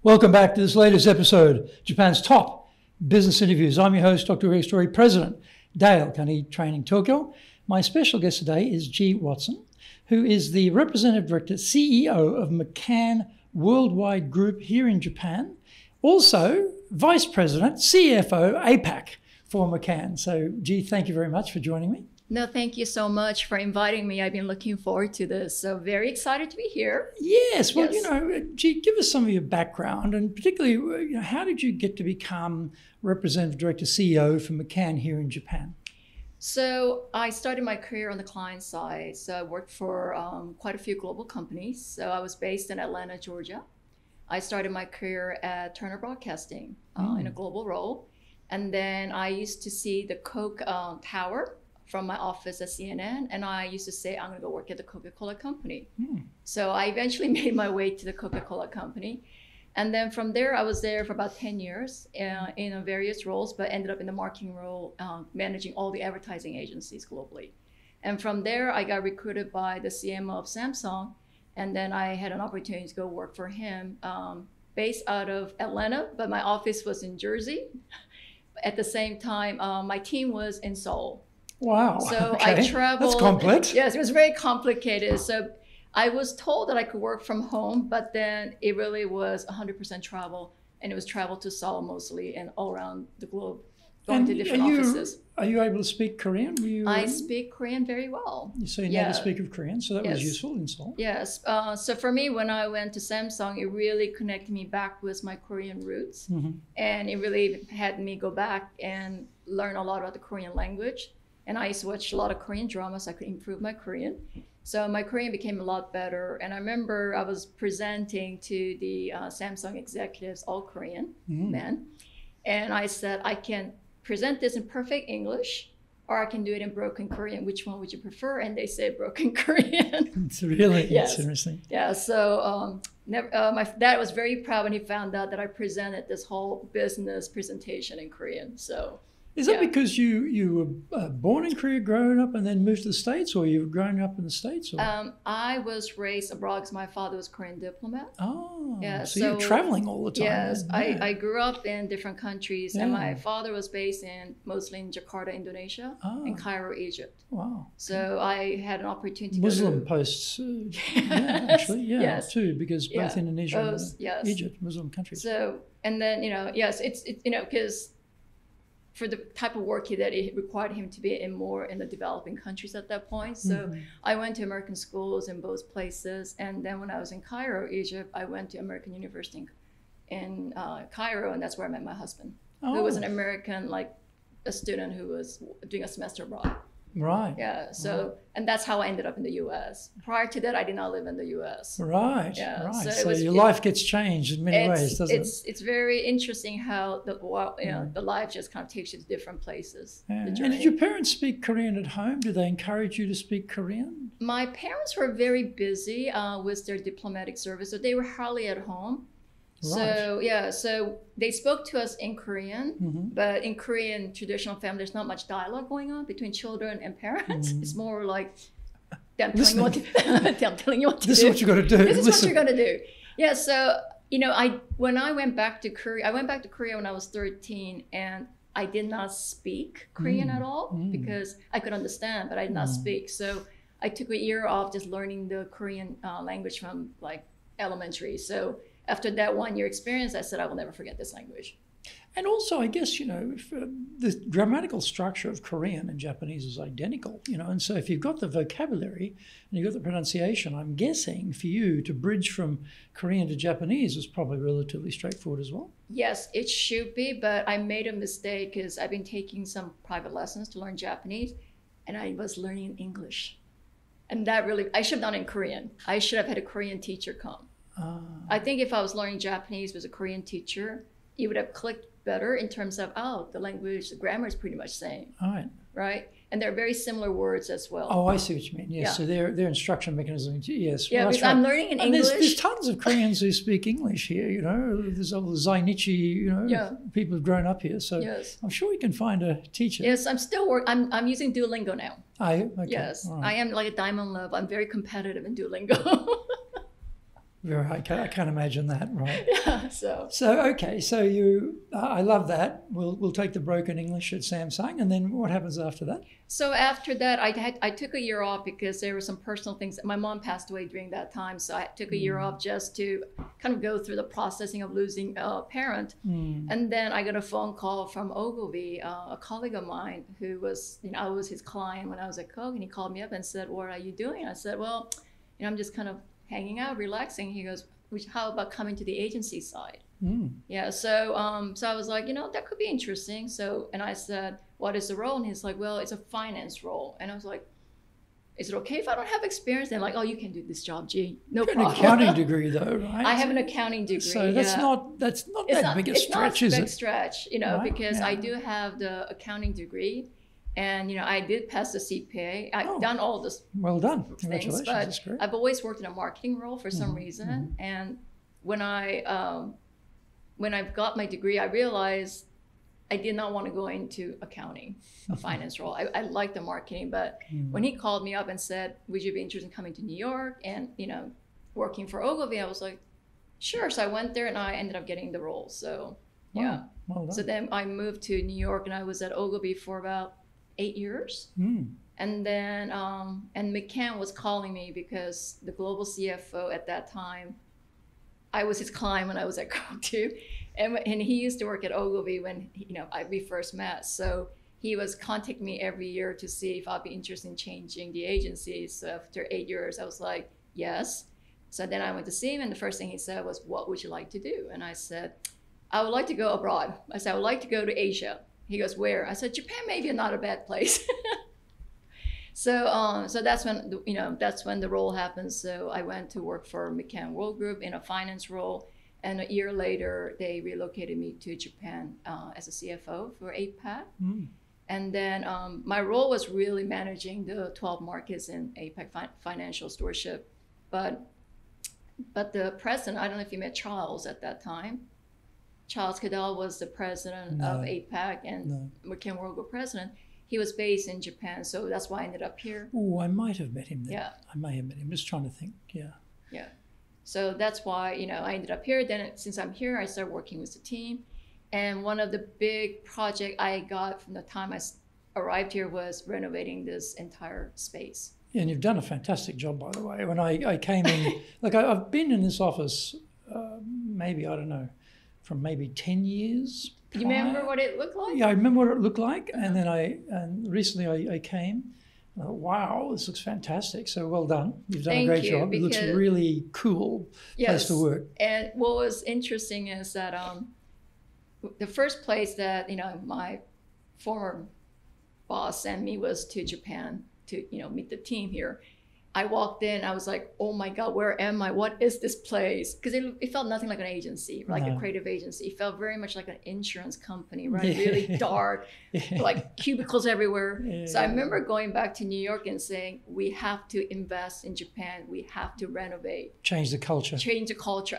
Welcome back to this latest episode, Japan's top business interviews. I'm your host, Dr. Greg Story, President, Dale Carnegie Training Tokyo. My special guest today is G. Watson, who is the Representative Director, CEO of McCann Worldwide Group here in Japan. Also, Vice President, CFO, APAC for McCann. So, G, thank you very much for joining me. No, thank you so much for inviting me. I've been looking forward to this. So very excited to be here. Yes. Well, G, give us some of your background and particularly, how did you get to become Representative Director, CEO for McCann here in Japan? So I started my career on the client side. So I worked for quite a few global companies. So I was based in Atlanta, Georgia. I started my career at Turner Broadcasting in a global role. And then I used to see the Coke Tower from my office at CNN, and I used to say, I'm gonna go work at the Coca-Cola company. So I eventually made my way to the Coca-Cola company. And then from there, I was there for about 10 years in various roles, but ended up in the marketing role, managing all the advertising agencies globally. And from there, I got recruited by the CMO of Samsung, and then I had an opportunity to go work for him, based out of Atlanta, but my office was in Jersey. At the same time, my team was in Seoul. Wow. So okay. I traveled. That's complex. Yes, it was very complicated. So I was told that I could work from home, but then it really was 100% travel, and it was travel to Seoul mostly and all around the globe, going to different offices. Are you able to speak Korean? I speak Korean very well. So you're native speaker of Korean, so that was useful in Seoul. Yes. So for me, when I went to Samsung, it really connected me back with my Korean roots, and it really had me go back and learn a lot about the Korean language. And I used to watch a lot of Korean dramas so I could improve my Korean. So my Korean became a lot better. And I remember I was presenting to the Samsung executives, all Korean men. And I said, I can present this in perfect English, or I can do it in broken Korean. Which one would you prefer? And they said broken Korean. It's really interesting. Yeah, so my dad was very proud when he found out that I presented this whole business presentation in Korean. So. Is that because you were born in Korea, grown up, and then moved to the States, or you were growing up in the States? Or? I was raised abroad because my father was a Korean diplomat. Oh, yeah, so you're traveling all the time. Yes, I grew up in different countries, and my father was based mostly in Jakarta, Indonesia, and Cairo, Egypt. Wow. So I had an opportunity to Muslim posts, actually, too, because both Indonesia and Egypt, Muslim countries. So, and then, it's because for the type of work that it required him to be in the developing countries at that point. So I went to American schools in both places. And then when I was in Cairo, Egypt, I went to American University in Cairo, and that's where I met my husband, who was an American, a student who was doing a semester abroad. Right. Yeah. So, and that's how I ended up in the U.S. Prior to that, I did not live in the U.S. Right. Yeah. Right. So your life gets changed in many ways, doesn't it? It's very interesting how the life just kind of takes you to different places. Yeah. And did your parents speak Korean at home? Did they encourage you to speak Korean? My parents were very busy with their diplomatic service, so they were hardly at home. Right. So they spoke to us in Korean, but in Korean traditional family, there's not much dialogue going on between children and parents. It's more like them telling you what to do. This is what you got to do. This is what you're going to do. Yeah. So when I went back to Korea, when I was 13, and I did not speak Korean at all because I could understand, but I did not speak. So I took a year off just learning the Korean language from elementary. So after that 1 year experience, I said, I will never forget this language. And also, I guess, if, the grammatical structure of Korean and Japanese is identical, and so if you've got the vocabulary and you've got the pronunciation, I'm guessing for you to bridge from Korean to Japanese was probably relatively straightforward as well. Yes, it should be, but I made a mistake because I've been taking some private lessons to learn Japanese, and I was learning English. And that really, I should have done it in Korean. I should have had a Korean teacher come. I think if I was learning Japanese with a Korean teacher, it would have clicked better in terms of, the language, the grammar is pretty much the same. All right? And they're very similar words as well. Oh, I see what you mean. Yes, so their instruction mechanism. Yes. Yeah, because I'm learning in English. There's tons of Koreans who speak English here. There's all the Zainichi. People who've grown up here. So I'm sure we can find a teacher. Yes, I'm still working. I'm using Duolingo now. Okay. Yes, right. I am like a diamond level. I'm very competitive in Duolingo. Very, I can't imagine that, right? Yeah, So okay, so I love that. We'll take the broken English at Samsung, and then what happens after that? So after that, I took a year off because there were some personal things. My mom passed away during that time, so I took a year off just to kind of go through the processing of losing a parent. And then I got a phone call from Ogilvy, a colleague of mine who was, I was his client when I was at Coke, and he called me up and said, "What are you doing?" I said, "Well, I'm just kind of hanging out, relaxing." He goes, "How about coming to the agency side?" Yeah, so I was like, that could be interesting. So, and I said, "What is the role?" And he's like, "Well, it's a finance role." And I was like, "Is it okay if I don't have experience?" And like, "Oh, you can do this job, G. No problem." An accounting degree, though, right? I have an accounting degree. So that's not that big a stretch, is it? It's not a big stretch, Right? because I do have the accounting degree. And, I did pass the CPA. I've done all this. Well done. Things, Congratulations. but That's great. I've always worked in a marketing role for some reason. And when I got my degree, I realized I did not want to go into accounting, a finance role. I liked the marketing, but when he called me up and said, "Would you be interested in coming to New York and, working for Ogilvy?" I was like, "Sure." So I went there and I ended up getting the role. So, yeah. Well done. So then I moved to New York and I was at Ogilvy for about 8 years. And then and McCann was calling me because the global CFO at that time, I was his client when I was at Coke too, and he used to work at Ogilvy when we first met. So he was contacting me every year to see if I'd be interested in changing the agency. So after 8 years, I was like, yes. So then I went to see him, and the first thing he said was, "What would you like to do?" And I said, "I would like to go abroad." I said, "I would like to go to Asia." He goes, "Where?" I said, "Japan may be not a bad place." So that's when the role happened. So I went to work for McCann World Group in a finance role, and a year later they relocated me to Japan as a CFO for APAC. And then my role was really managing the 12 markets in APAC financial stewardship. But the president, I don't know if you met Charles at that time. Charles Cadell was the president of APAC and McCann World Group president. He was based in Japan, so that's why I ended up here. Oh, I might have met him then. Yeah. I may have met him. Just trying to think. Yeah. Yeah. So that's why, I ended up here. Then since I'm here, I started working with the team. And one of the big projects I got from the time I arrived here was renovating this entire space. Yeah, and you've done a fantastic job, by the way. When I came in, I've been in this office maybe, I don't know, from maybe 10 years. Do you remember what it looked like? Yeah, I remember what it looked like. And then recently I came. Wow, this looks fantastic. So well done. You've done a great job. It looks really cool place to work. And what was interesting is that the first place that, my former boss sent me was to Japan to, meet the team here. I walked in, I was like, "Oh my God, where am I? What is this place?" Because it felt nothing like an agency, like a creative agency. It felt very much like an insurance company, right? Really dark, like cubicles everywhere. So I remember going back to New York and saying, "We have to invest in Japan. We have to renovate. Change the culture."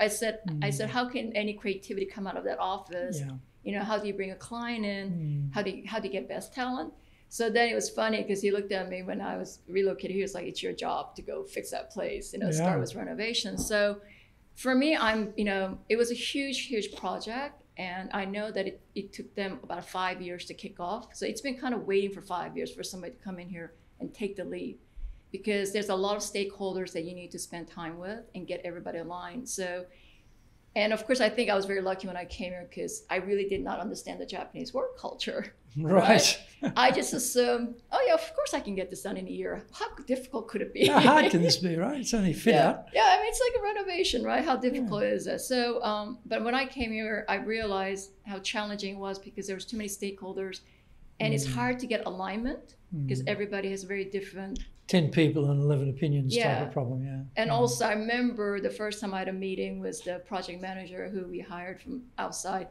I said, how can any creativity come out of that office? Yeah. How do you bring a client in? How do you get best talent? So then it was funny because he looked at me when I was relocated. He was like, "It's your job to go fix that place, start with renovation." So for me, it was a huge, huge project. And I know that it took them about 5 years to kick off. So it's been kind of waiting for 5 years for somebody to come in here and take the lead, because there's a lot of stakeholders that you need to spend time with and get everybody aligned. So, and of course, I think I was very lucky when I came here because I really did not understand the Japanese work culture. Right. I just assumed, oh yeah, of course I can get this done in a year. How difficult could it be? How hard can this be, right? It's only fit out. Yeah, I mean, it's like a renovation, right? How difficult is it? So, but when I came here, I realized how challenging it was because there was too many stakeholders, and it's hard to get alignment because everybody has very different 10 people and 11 opinions type of problem, And also, I remember the first time I had a meeting with the project manager who we hired from outside.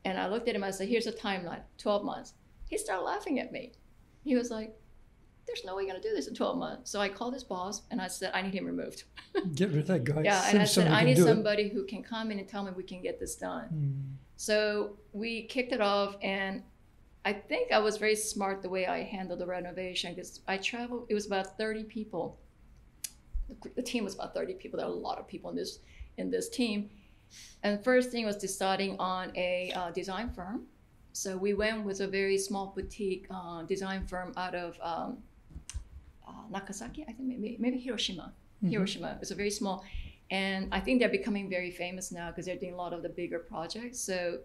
And I looked at him, I said, "Here's a timeline, 12 months. He started laughing at me. He was like, "There's no way you're going to do this in 12 months. So I called his boss and I said, "I need him removed." Get rid of that guy. Yeah, and I said, "I need somebody who can come in and tell me we can get this done." So we kicked it off, and I think I was very smart the way I handled the renovation because I traveled, it was about 30 people. The team was about 30 people. There are a lot of people in this. in this team. And the first thing was deciding on a design firm. So we went with a very small boutique design firm out of Nagasaki, I think maybe Hiroshima. Hiroshima. It's a very small, and I think they're becoming very famous now because they're doing a lot of the bigger projects. So,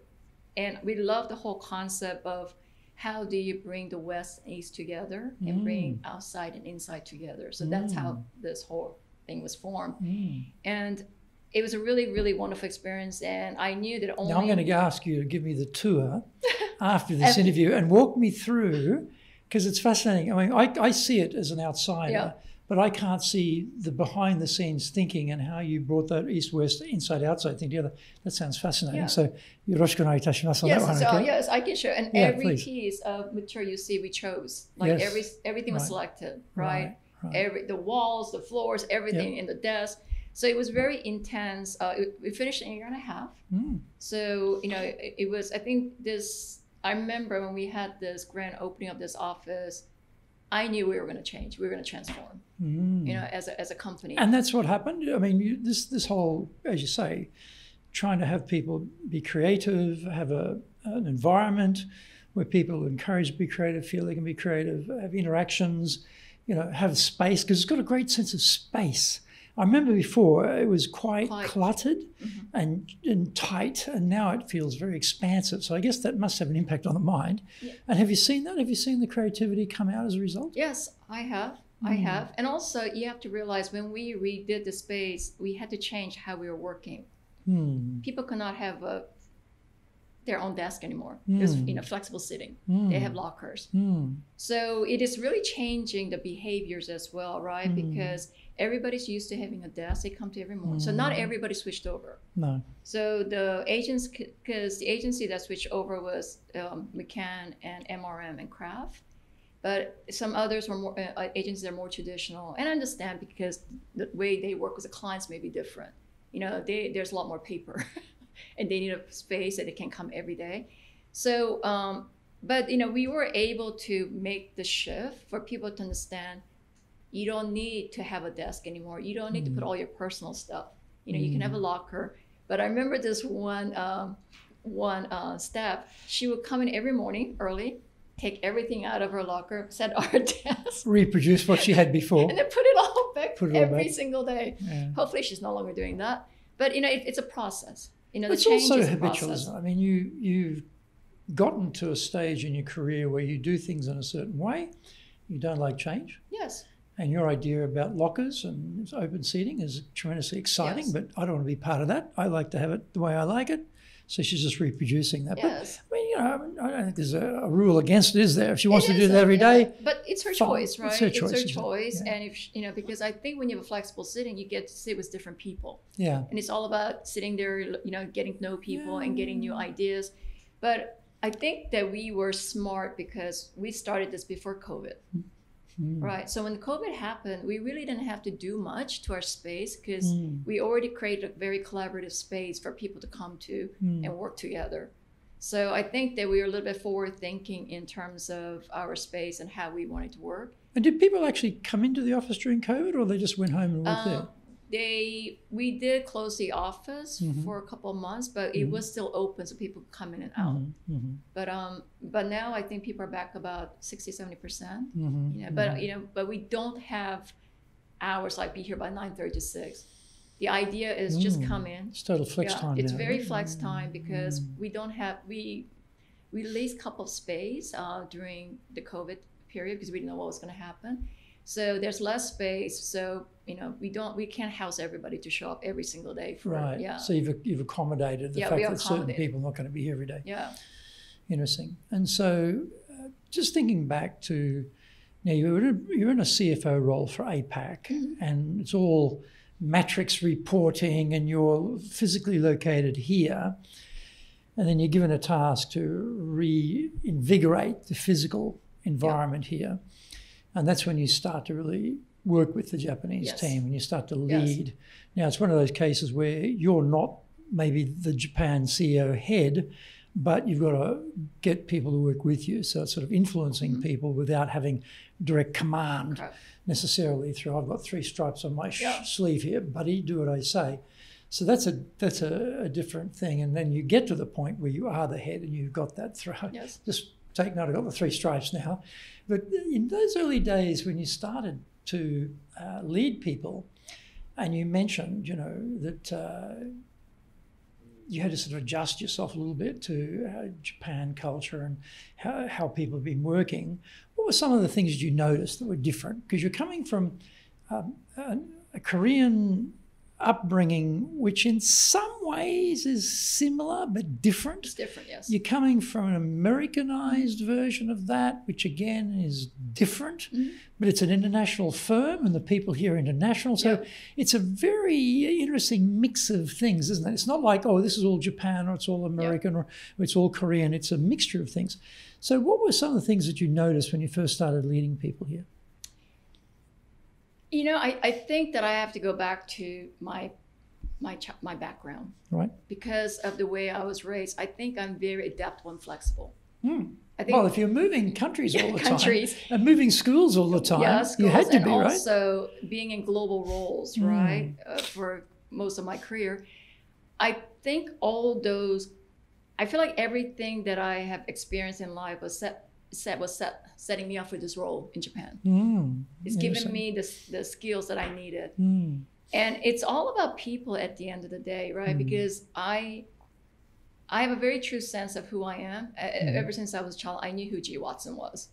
and we love the whole concept of how do you bring the West and East together and bring outside and inside together. So that's how this whole thing was formed. And it was a really, really wonderful experience. And I knew that only... Now I'm going to ask you to give me the tour after this interview and walk me through, because it's fascinating. I mean, I see it as an outsider, but I can't see the behind the scenes thinking and how you brought that east-west, inside-outside thing together. That sounds fascinating. So, yoroshiku onegai itashimasu on that one, okay? Yes, I can share. And every piece of material you see, we chose. Like everything was selected, right? The walls, the floors, everything in the desk. So it was very intense. We finished in a year and a half. So, you know, it was, I think I remember when we had this grand opening of this office, I knew we were going to change. We were going to transform, you know, as a company. And that's what happened. I mean, this whole, as you say, trying to have people be creative, have an environment where people are encouraged to be creative, feel they can be creative, have interactions, you know, have space, because it's got a great sense of space. I remember before it was quite cluttered and tight, and now it feels very expansive. So I guess that must have an impact on the mind. And have you seen that? Have you seen the creativity come out as a result? Yes, I have. I have. And also you have to realize when we redid the space, we had to change how we were working. People could not have their own desk anymore. It was, you know, flexible sitting. They have lockers. So it is really changing the behaviors as well, right? Because everybody's used to having a desk. They come to every morning. So not everybody switched over. No. So the agents, because the agency that switched over was McCann and MRM and Kraft. But some others were more agencies that are more traditional. And I understand because the way they work with the clients may be different. You know, there's a lot more paper. And they need a space that they can come every day. So, but you know, we were able to make the shift for people to understand you don't need to have a desk anymore. You don't need to put all your personal stuff. You know, you can have a locker. But I remember this one staff, she would come in every morning early, take everything out of her locker, set our desk. Reproduce what she had before. And then put it all back every single day. Hopefully she's no longer doing that. But you know, it's a process. You know, it's also habitual, isn't it? I mean, you've gotten to a stage in your career where you do things in a certain way. You don't like change. Yes. And your idea about lockers and open seating is tremendously exciting, but I don't want to be part of that. I like to have it the way I like it. So she's just reproducing that. Yes. But, I mean, you know, I don't think there's a rule against it, is there? If she wants to do that every day. But it's her choice, right? It's her choice. And if, you know, because I think when you have a flexible sitting, you get to sit with different people. Yeah. And it's all about sitting there, you know, getting to know people and getting new ideas. But I think that we were smart because we started this before COVID. Right. So when COVID happened, we really didn't have to do much to our space because we already created a very collaborative space for people to come to and work together. So I think that we were a little bit forward thinking in terms of our space and how we wanted to work. And did people actually come into the office during COVID, or they just went home and worked there? We did close the office for a couple of months, but it was still open so people could come in and out. But now I think people are back about 60-70%. You know, but we don't have hours like be here by 9:30 to 6. The idea is just come in. It's total flex time. It's very flex time because we don't have we leased a couple of space during the COVID period because we didn't know what was going to happen. So there's less space. So, you know, we can't house everybody to show up every single day. So you've accommodated the fact that certain people are not going to be here every day. Yeah. Interesting. And so just thinking back to, now you're in a CFO role for APAC and it's all matrix reporting and you're physically located here. And then you're given a task to reinvigorate the physical environment here. And that's when you start to really work with the Japanese team and you start to lead. Now, it's one of those cases where you're not maybe the Japan CEO head, but you've got to get people to work with you. So it's sort of influencing people without having direct command necessarily through, I've got 3 stripes on my sleeve here, buddy, do what I say. So that's a different thing. And then you get to the point where you are the head and you've got that Yes. Just take note, I've got the 3 stripes now. But in those early days when you started to lead people, and you mentioned, that you had to sort of adjust yourself a little bit to Japan culture and how people have been working. What were some of the things you noticed that were different? Because you're coming from a Korean upbringing, which in some ways is similar but different. It's different, yes. You're coming from an Americanized version of that, which again is different, but it's an international firm and the people here are international. So it's a very interesting mix of things, isn't it? It's not like, oh, this is all Japan or it's all American or it's all Korean. It's a mixture of things. So what were some of the things that you noticed when you first started leading people here? I think that I have to go back to my background. Right. Because of the way I was raised, I think I'm very adaptable and flexible. I think, well, if you're moving countries all the time and moving schools all the time, you had to be, right? Also being in global roles, right, for most of my career. I think I feel like everything that I have experienced in life was setting me up for this role in Japan. It's given me the skills that I needed. And it's all about people at the end of the day, right? Because I have a very true sense of who I am. Ever since I was a child, I knew who G. Watson was,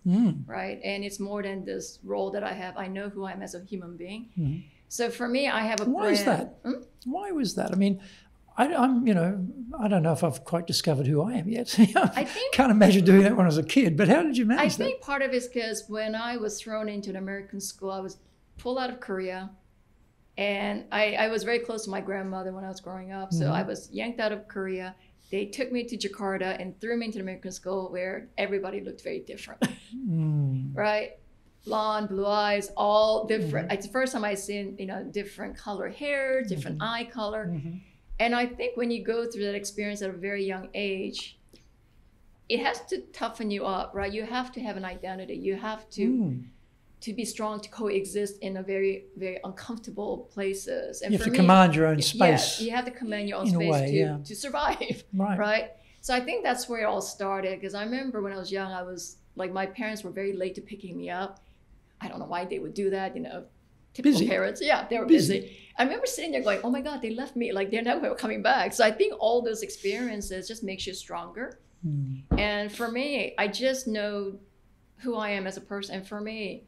right? And it's more than this role that I have. I know who I am as a human being. So for me, I have a Why is that? Why was that? I mean, I don't know if I've quite discovered who I am yet. I can't imagine doing that when I was a kid, but how did you manage that? I think part of it is because when I was thrown into an American school, I was pulled out of Korea. And I was very close to my grandmother when I was growing up. So I was yanked out of Korea. They took me to Jakarta and threw me into the American school where everybody looked very different, right? Blonde, blue eyes, all different. It's the first time I've seen, different color hair, different eye color. And I think when you go through that experience at a very young age, it has to toughen you up, right? You have to have an identity. You have to be strong to coexist in a very, very uncomfortable places. And you have to command your own space. Yes, you have to command your own space to survive, right? So I think that's where it all started. Because I remember when I was young, I was like, my parents were very late to picking me up. I don't know why they would do that, typical parents. Yeah, they were busy. I remember sitting there going, oh my God, they left me. Like they're never coming back. So I think all those experiences just makes you stronger. And for me, I just know who I am as a person. And for me,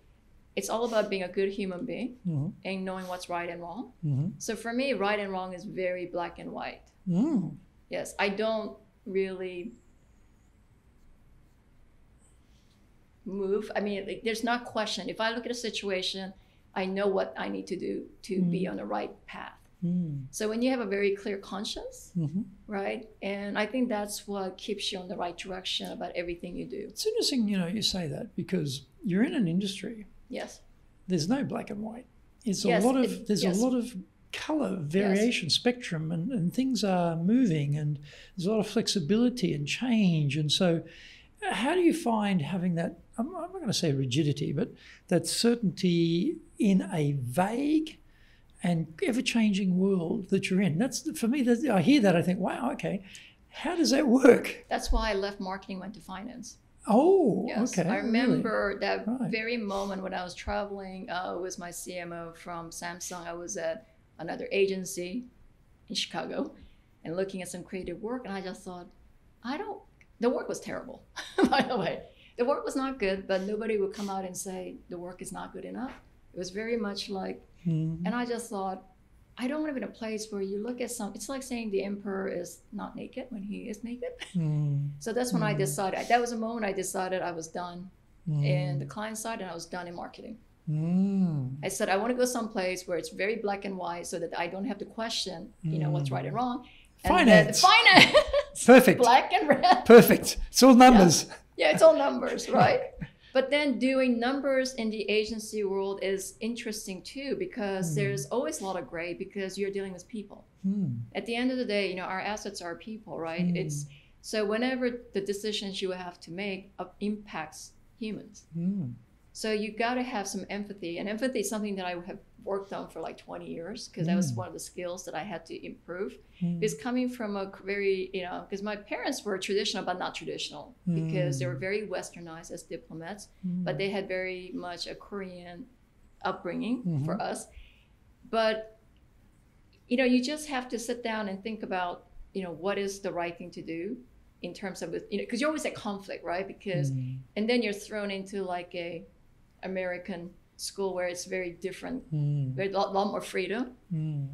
it's all about being a good human being and knowing what's right and wrong. So for me, right and wrong is very black and white. Yes, I don't really move. I mean, there's not question. If I look at a situation, I know what I need to do to be on the right path. So when you have a very clear conscience, right? And I think that's what keeps you on the right direction about everything you do. It's interesting, you say that because you're in an industry. Yes. There's no black and white. There's a lot of color variation, spectrum, and things are moving, and there's a lot of flexibility and change. And so how do you find having that, I'm not going to say rigidity, but that certainty in a vague and ever-changing world that you're in? That's, for me, I hear that, I think, wow, okay, how does that work? That's why I left marketing, went to finance. Oh, yes. Okay. I remember that very moment when I was traveling with my CMO from Samsung. I was at another agency in Chicago and looking at some creative work. And I just thought, the work was terrible, by the way. The work was not good, but nobody would come out and say the work is not good enough. It was very much like, and I just thought, I don't want to be in a place where you look at it's like saying the emperor is not naked when he is naked. So that's when I decided, that was a moment I decided I was done in the client side and I was done in marketing. I said, I want to go someplace where it's very black and white so that I don't have to question, what's right and wrong. Finance. Finance. Perfect. Black and red. Perfect. It's all numbers. Yeah, it's all numbers, right? But then doing numbers in the agency world is interesting too, because there's always a lot of gray because you're dealing with people. At the end of the day, our assets are people, right? So whenever the decisions you have to make impacts humans. So you got to have some empathy, and empathy is something that I have worked on for like 20 years because that was one of the skills that I had to improve. Because coming from a very, because my parents were traditional but not traditional, because they were very westernized as diplomats, but they had very much a Korean upbringing for us. But you just have to sit down and think about what is the right thing to do in terms of, because you're always at conflict, right? Because and then you're thrown into like a American school where it's very different, very a lot more freedom.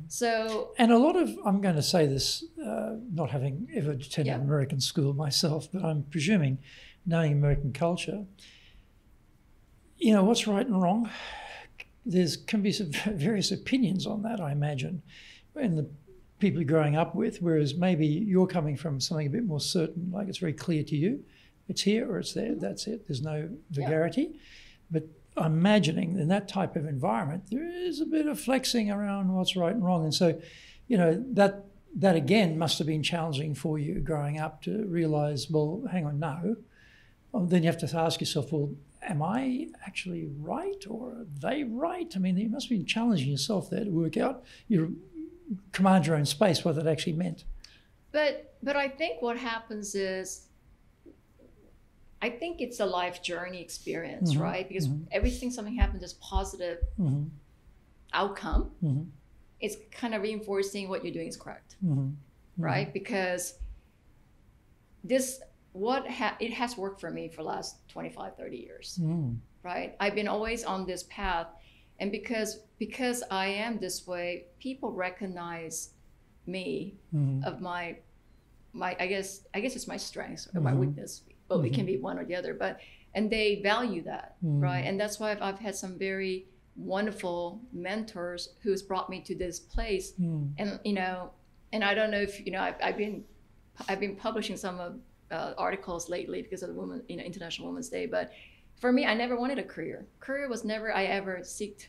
So, and a lot of, I'm going to say this, not having ever attended American school myself, but I'm presuming, knowing American culture, what's right and wrong. Can be some various opinions on that, I imagine, and the people you're growing up with, whereas maybe you're coming from something a bit more certain, like it's very clear to you, it's here or it's there, that's it, there's no vulgarity. But I'm imagining in that type of environment, there is a bit of flexing around what's right and wrong. And so, that again must have been challenging for you growing up to realise, well, hang on, no. Then you have to ask yourself, well, am I actually right or are they right? I mean, you must have been challenging yourself there to work out, command your own space, what that actually meant. But I think what happens is, I think it's a life journey experience, right? Because something happens as positive outcome, it's kind of reinforcing what you're doing is correct, right? Because it has worked for me for the last 25, 30 years, right? I've been always on this path. And because I am this way, people recognize me of my I guess it's my strengths or my weakness. But it can be one or the other, and they value that, right? And that's why I've had some very wonderful mentors who's brought me to this place. And and I don't know if I've been publishing some articles lately because of the International Women's Day. But for me, I never wanted a career. Career was never I ever seeked.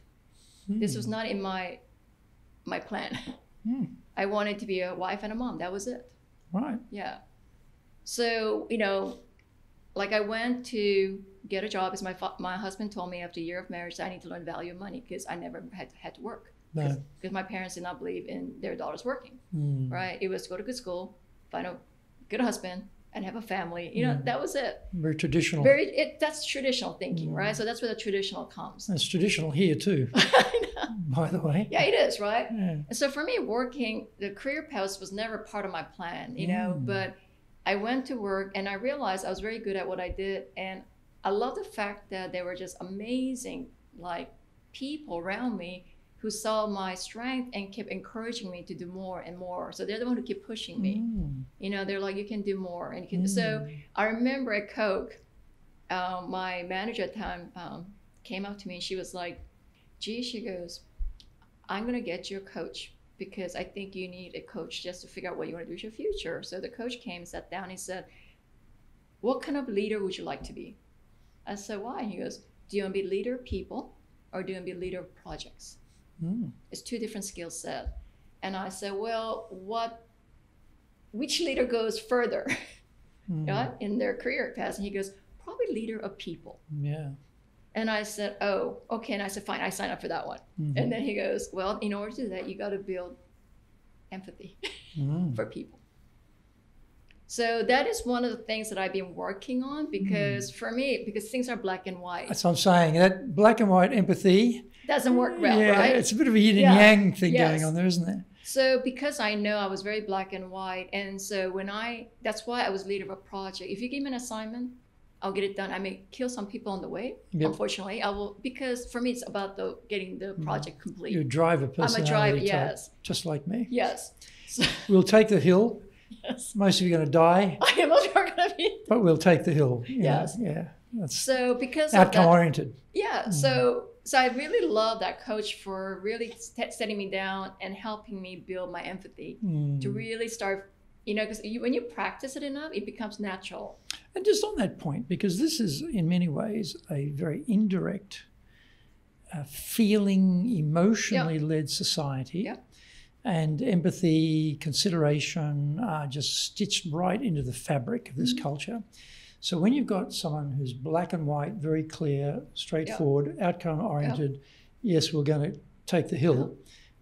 This was not in my plan. I wanted to be a wife and a mom. That was it. Right. Yeah. So like I went to get a job because my husband told me after a year of marriage that I need to learn value of money because I never had to work. Because my parents did not believe in their daughters working, right? It was to go to good school, find a good husband, and have a family. That was it. Very traditional. That's traditional thinking, right? So that's where the traditional comes. It's traditional here too, by the way. Yeah, it is, right? Yeah. And so for me, the career path was never part of my plan, but I went to work and I realized I was very good at what I did. And I love the fact that there were just amazing people around me who saw my strength and kept encouraging me to do more and more. So they're the one who keep pushing me. They're like, you can do more. And you can. So I remember at Coke, my manager at the time came up to me and she was like, gee, she goes, I'm going to get you a coach, because I think you need a coach just to figure out what you want to do with your future. So the coach came, sat down, he said, what kind of leader would you like to be? I said, why? He goes, do you want to be leader of people or do you want to be leader of projects? It's two different skill sets. And I said, well, which leader goes further right, in their career path? And he goes, probably leader of people. Yeah. And I said, oh, okay. And I said, fine, I sign up for that one. And then he goes, well, in order to do that, you got to build empathy for people. So that is one of the things that I've been working on, because for me, because things are black and white. That's what I'm saying. That black and white empathy doesn't work well, right? It's a bit of a yin and yang thing going on there, isn't there? So because I know I was very black and white, and so that's why I was leader of a project. If you give me an assignment, I'll get it done. I may kill some people on the way. Unfortunately, I will, because for me it's about getting the project complete. You're a driver personality. I'm a driver, yes. Just like me. Yes. So, we'll take the hill. Yes. Most of you are going to die. I am not going to be. But we'll take the hill. Yes. Yeah. That's so because outcome oriented. Yeah. So I really love that coach for really setting me down and helping me build my empathy to really start, because when you practice it enough, it becomes natural. And just on that point, because this is in many ways a very indirect, feeling, emotionally led society. and empathy, consideration are just stitched right into the fabric of this culture. So when you've got someone who's black and white, very clear, straightforward, outcome-oriented, yes, we're going to take the hill,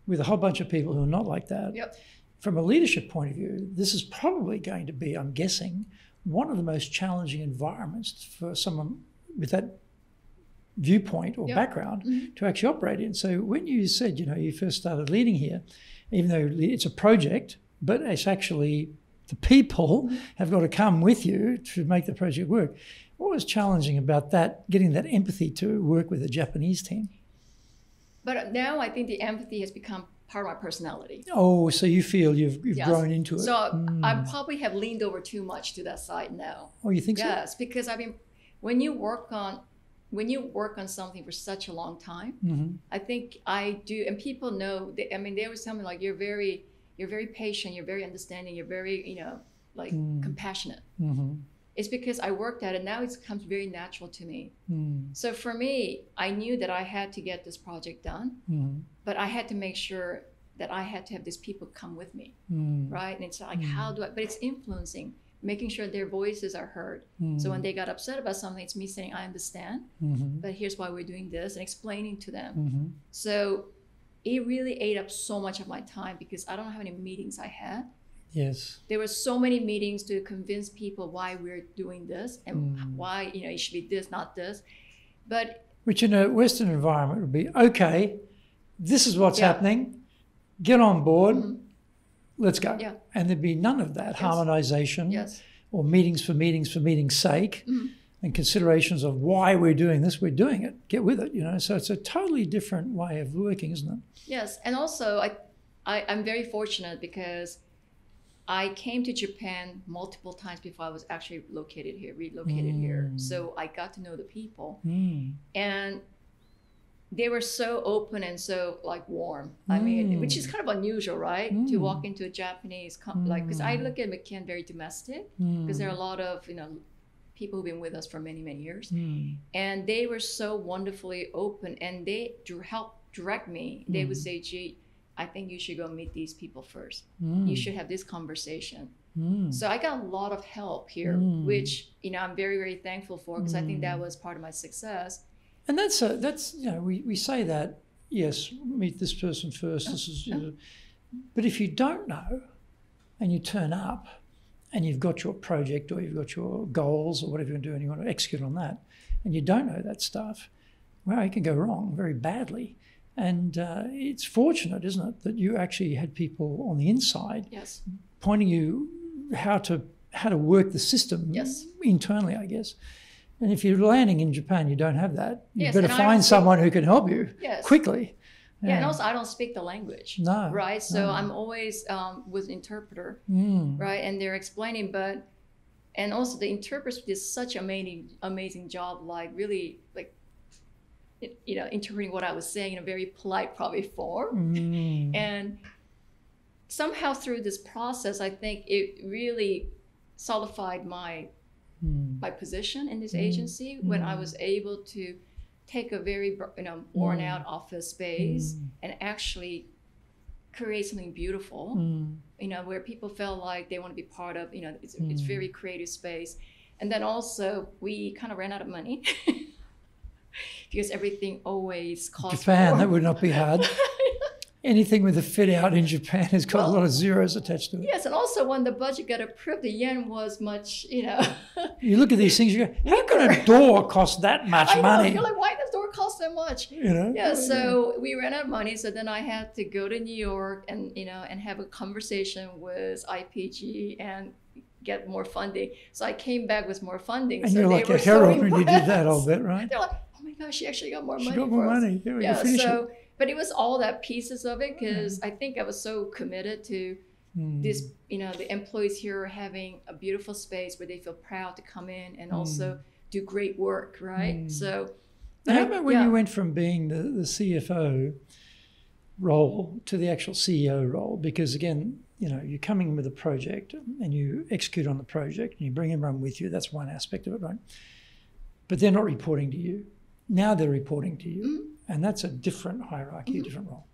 with a whole bunch of people who are not like that. From a leadership point of view, this is probably going to be, I'm guessing, one of the most challenging environments for someone with that viewpoint or background to actually operate in. So when you said, you first started leading here, even though it's a project, but it's actually the people have got to come with you to make the project work. What was challenging about that, getting that empathy to work with a Japanese team? But now I think the empathy has become part of my personality. Oh, so you feel you've grown into it. So I probably have leaned over too much to that side now. Oh, you think so? Yes, because when you work on something for such a long time, I think I do, and people know. They always tell me like you're very patient, you're very understanding, you're very compassionate. It's because I worked at it. Now it comes very natural to me. So for me, I knew that I had to get this project done, but I had to make sure that I had to have these people come with me, right? And it's like, how do I? But it's influencing, making sure their voices are heard. So when they got upset about something, it's me saying, I understand, but here's why we're doing this, and explaining to them. So it really ate up so much of my time because I don't know how many meetings I had. Yes. There were so many meetings to convince people why we're doing this and why, it should be this, not this. But which in a Western environment would be, okay, this is what's happening, get on board, let's go. And there'd be none of that harmonization or meetings for meetings' sake and considerations of why we're doing this, we're doing it, get with it, So it's a totally different way of working, isn't it? Yes, and also I'm very fortunate because I came to Japan multiple times before I was actually relocated here. So I got to know the people, and they were so open and so warm. I mean, which is kind of unusual, right? To walk into a Japanese because I look at McKinn very domestic because there are a lot of people who've been with us for many, many years, and they were so wonderfully open, and they helped direct me. They would say, "Gee, I think you should go meet these people first. You should have this conversation." So I got a lot of help here, which I'm very, very thankful for because I think that was part of my success. And that's we say that, yes, meet this person first. This is, but if you don't know, and you turn up, and you've got your project or you've got your goals or whatever you're doing, and you want to execute on that, and you don't know that stuff, well, it can go wrong very badly. And it's fortunate, isn't it, that you actually had people on the inside pointing you how to work the system internally, I guess. And if you're landing in Japan, you don't have that. You better find someone who can help you quickly. And also I don't speak the language. No. Right? So I'm always with an interpreter, right? And they're explaining, and also the interpreters did such amazing job, really interpreting what I was saying in a very polite, probably form. And somehow through this process, I think it really solidified my position in this agency when I was able to take a very worn out office space and actually create something beautiful, where people felt like they want to be part of, it's very creative space. And then also we kind of ran out of money. Because everything always costs Japan, more. That would not be hard. Anything with a fit out in Japan has got a lot of zeros attached to it. Yes, and also when the budget got approved, the yen was much, You look at these things, you go, how can a door cost that much money? You're like, why does door cost that much? Yeah, so we ran out of money, so then I had to go to New York and, and have a conversation with IPG and get more funding. So I came back with more funding. And so you're like a hero when you did that, I'll bet, right? They're like, oh my gosh, she actually got more money. She got more money. But it was all that pieces of it because I think I was so committed to this, the employees here having a beautiful space where they feel proud to come in and also do great work, right? So, how about when you went from being the CFO role to the actual CEO role? Because again, you're coming in with a project and you execute on the project and you bring everyone with you. That's one aspect of it, right? But they're not reporting to you. Now they're reporting to you. And that's a different hierarchy, a different role.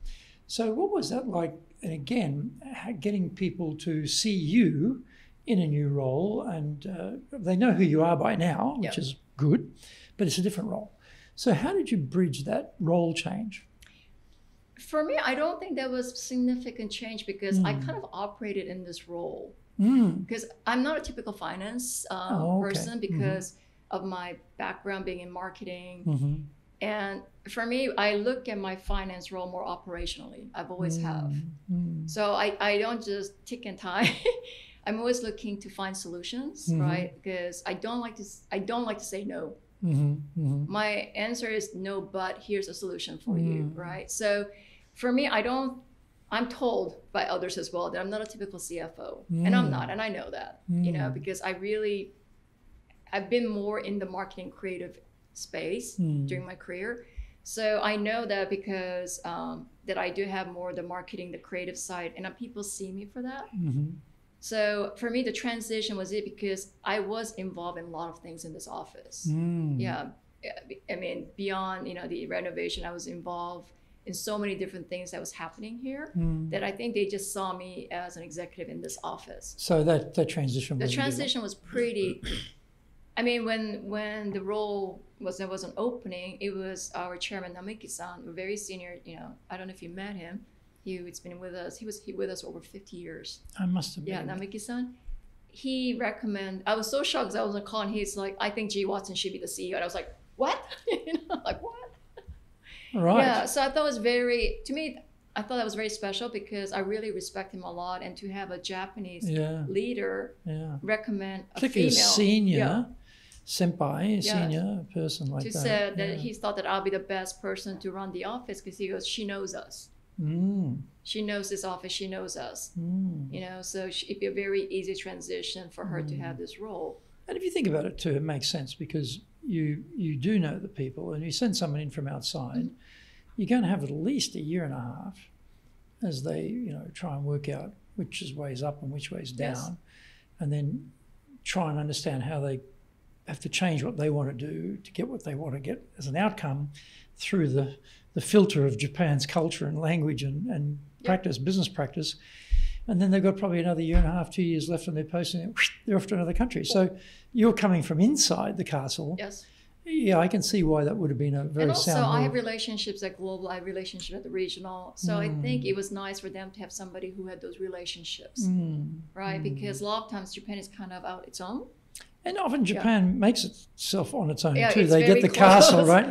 So what was that like? And again, getting people to see you in a new role, and they know who you are by now, which is good, but it's a different role. So how did you bridge that role change? For me, I don't think there was significant change because I kind of operated in this role. Because I'm not a typical finance person because of my background being in marketing. And for me, I look at my finance role more operationally. I've always have. So I don't just tick and tie. I'm always looking to find solutions, right? Because I don't like to say no. My answer is no, but here's a solution for you, right? So for me, I'm told by others as well that I'm not a typical CFO, and I'm not, and I know that, because I've been more in the marketing creative space during my career. So I know that because that I do have more the marketing, the creative side, and people see me for that. So for me, the transition was it because I was involved in a lot of things in this office. Yeah, I mean, beyond, the renovation, I was involved in so many different things that was happening here that I think they just saw me as an executive in this office. So that transition was... The transition was pretty... I mean, when the role there was an opening, it was our chairman, Namiki-san, a very senior, I don't know if you met him. He's been with us. He was with us over 50 years. I must have been. Yeah, Namiki-san. He recommended... I was so shocked because I was on a call and he's like, I think G. Watson should be the CEO. And I was like, what? Like, what? Right. Yeah, so I thought it was I thought that was very special because I really respect him a lot, and to have a Japanese leader recommend a particularly female, a senior senpai, senior person like that. Said that he thought that I'll be the best person to run the office because he goes, she knows us. She knows this office, she knows us. So it'd be a very easy transition for her to have this role. And if you think about it too, it makes sense because you do know the people, and you send someone in from outside, you're going to have at least a year and a half as they, try and work out which is ways up and which ways down, and then try and understand how they have to change what they want to do to get what they want to get as an outcome through the filter of Japan's culture and language and practice, business practice. And then they've got probably another year and a half, 2 years left on their post, and they're off to another country. So you're coming from inside the castle. Yes. Yeah, I can see why that would have been a very sound move. And also, I have relationships at global, I have relationships at the regional. So I think it was nice for them to have somebody who had those relationships, right? Because a lot of times Japan is kind of out its own. And often Japan makes itself on its own too. It's they get the castle, right?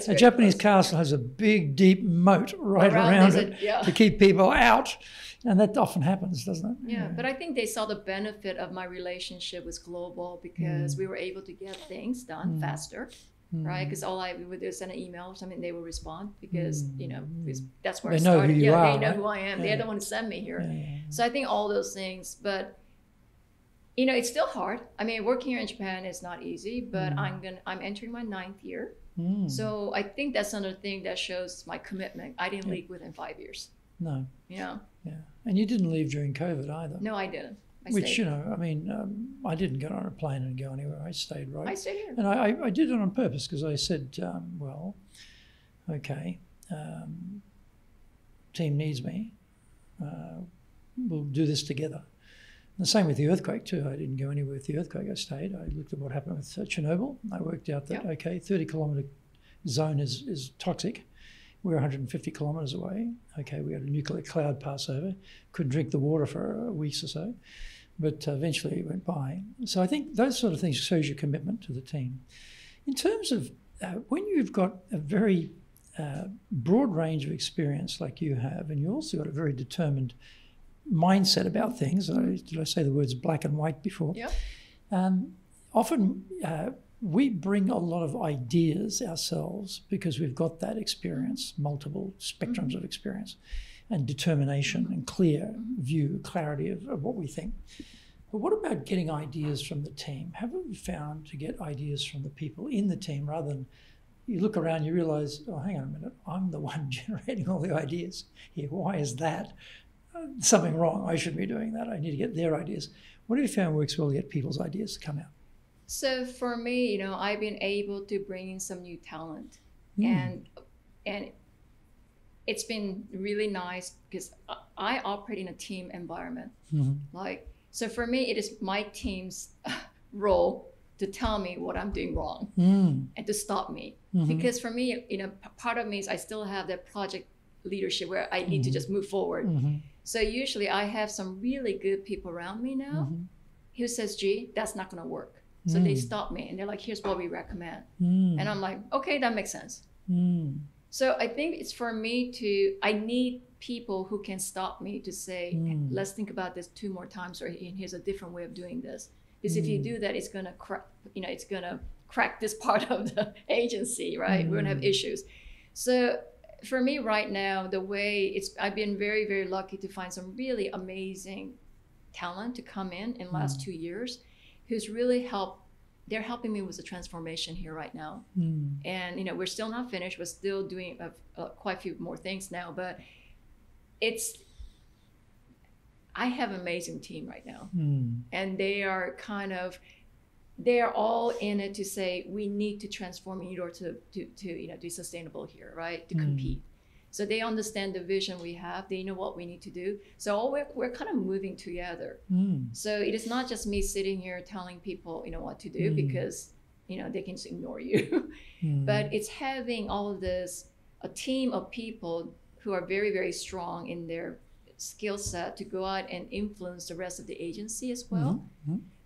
A Japanese castle has a big, deep moat right around it to keep people out. And that often happens, doesn't it? Yeah, but I think they saw the benefit of my relationship with global because we were able to get things done faster, right? Because all I would do is send an email or something, they will respond because, because that's where I started. They know who you are, they know who I am. They're the one to send me here. So I think all those things, but it's still hard. I mean, working here in Japan is not easy, but I'm entering my 9th year. So I think that's another thing that shows my commitment. I didn't leave within 5 years. No. Yeah. And you didn't leave during COVID either. No, I didn't. Which, I didn't get on a plane and go anywhere. I stayed right. I stayed here. And I did it on purpose because I said, team needs me. We'll do this together. And the same with the earthquake too. I didn't go anywhere with the earthquake. I stayed. I looked at what happened with Chernobyl. I worked out that, 30-kilometre zone is toxic. We're 150 kilometres away. Okay, we had a nuclear cloud pass over. Couldn't drink the water for weeks or so, but eventually it went by. So I think those sort of things shows your commitment to the team. In terms of when you've got a very broad range of experience like you have, and you also got a very determined mindset about things. Did I say the words black and white before? Yeah. Often we bring a lot of ideas ourselves because we've got that experience, multiple spectrums of experience and determination and clear view, clarity of what we think. But what about getting ideas from the team? Haven't we found to get ideas from the people in the team rather than you look around, you realise, oh, hang on a minute, I'm the one generating all the ideas here. Why is that? Something wrong. I shouldn't be doing that. I need to get their ideas. What have you found works well to get people's ideas to come out? So for me, I've been able to bring in some new talent, and it's been really nice because I operate in a team environment. Like, so for me, it is my team's role to tell me what I'm doing wrong and to stop me. Because for me, part of me is I still have that project leadership where I need to just move forward. So usually I have some really good people around me now who says, G, that's not going to work. So they stop me and they're like, here's what we recommend. And I'm like, okay, that makes sense. So I think it's for me I need people who can stop me to say, let's think about this 2 more times, or here's a different way of doing this. Because if you do that, it's going to crack this part of the agency, right? We're going to have issues. So for me right now, I've been very, very lucky to find some really amazing talent to come in the last 2 years who's really they're helping me with the transformation here right now. And, we're still not finished. We're still doing quite a few more things now, but I have an amazing team right now. And they are all in it to say, we need to transform in order to be sustainable here, right? To compete. So they understand the vision we have. They know what we need to do. So we're kind of moving together. So it is not just me sitting here telling people, what to do because, they can just ignore you. But it's having all of this, a team of people who are very, very strong in their skill set to go out and influence the rest of the agency as well.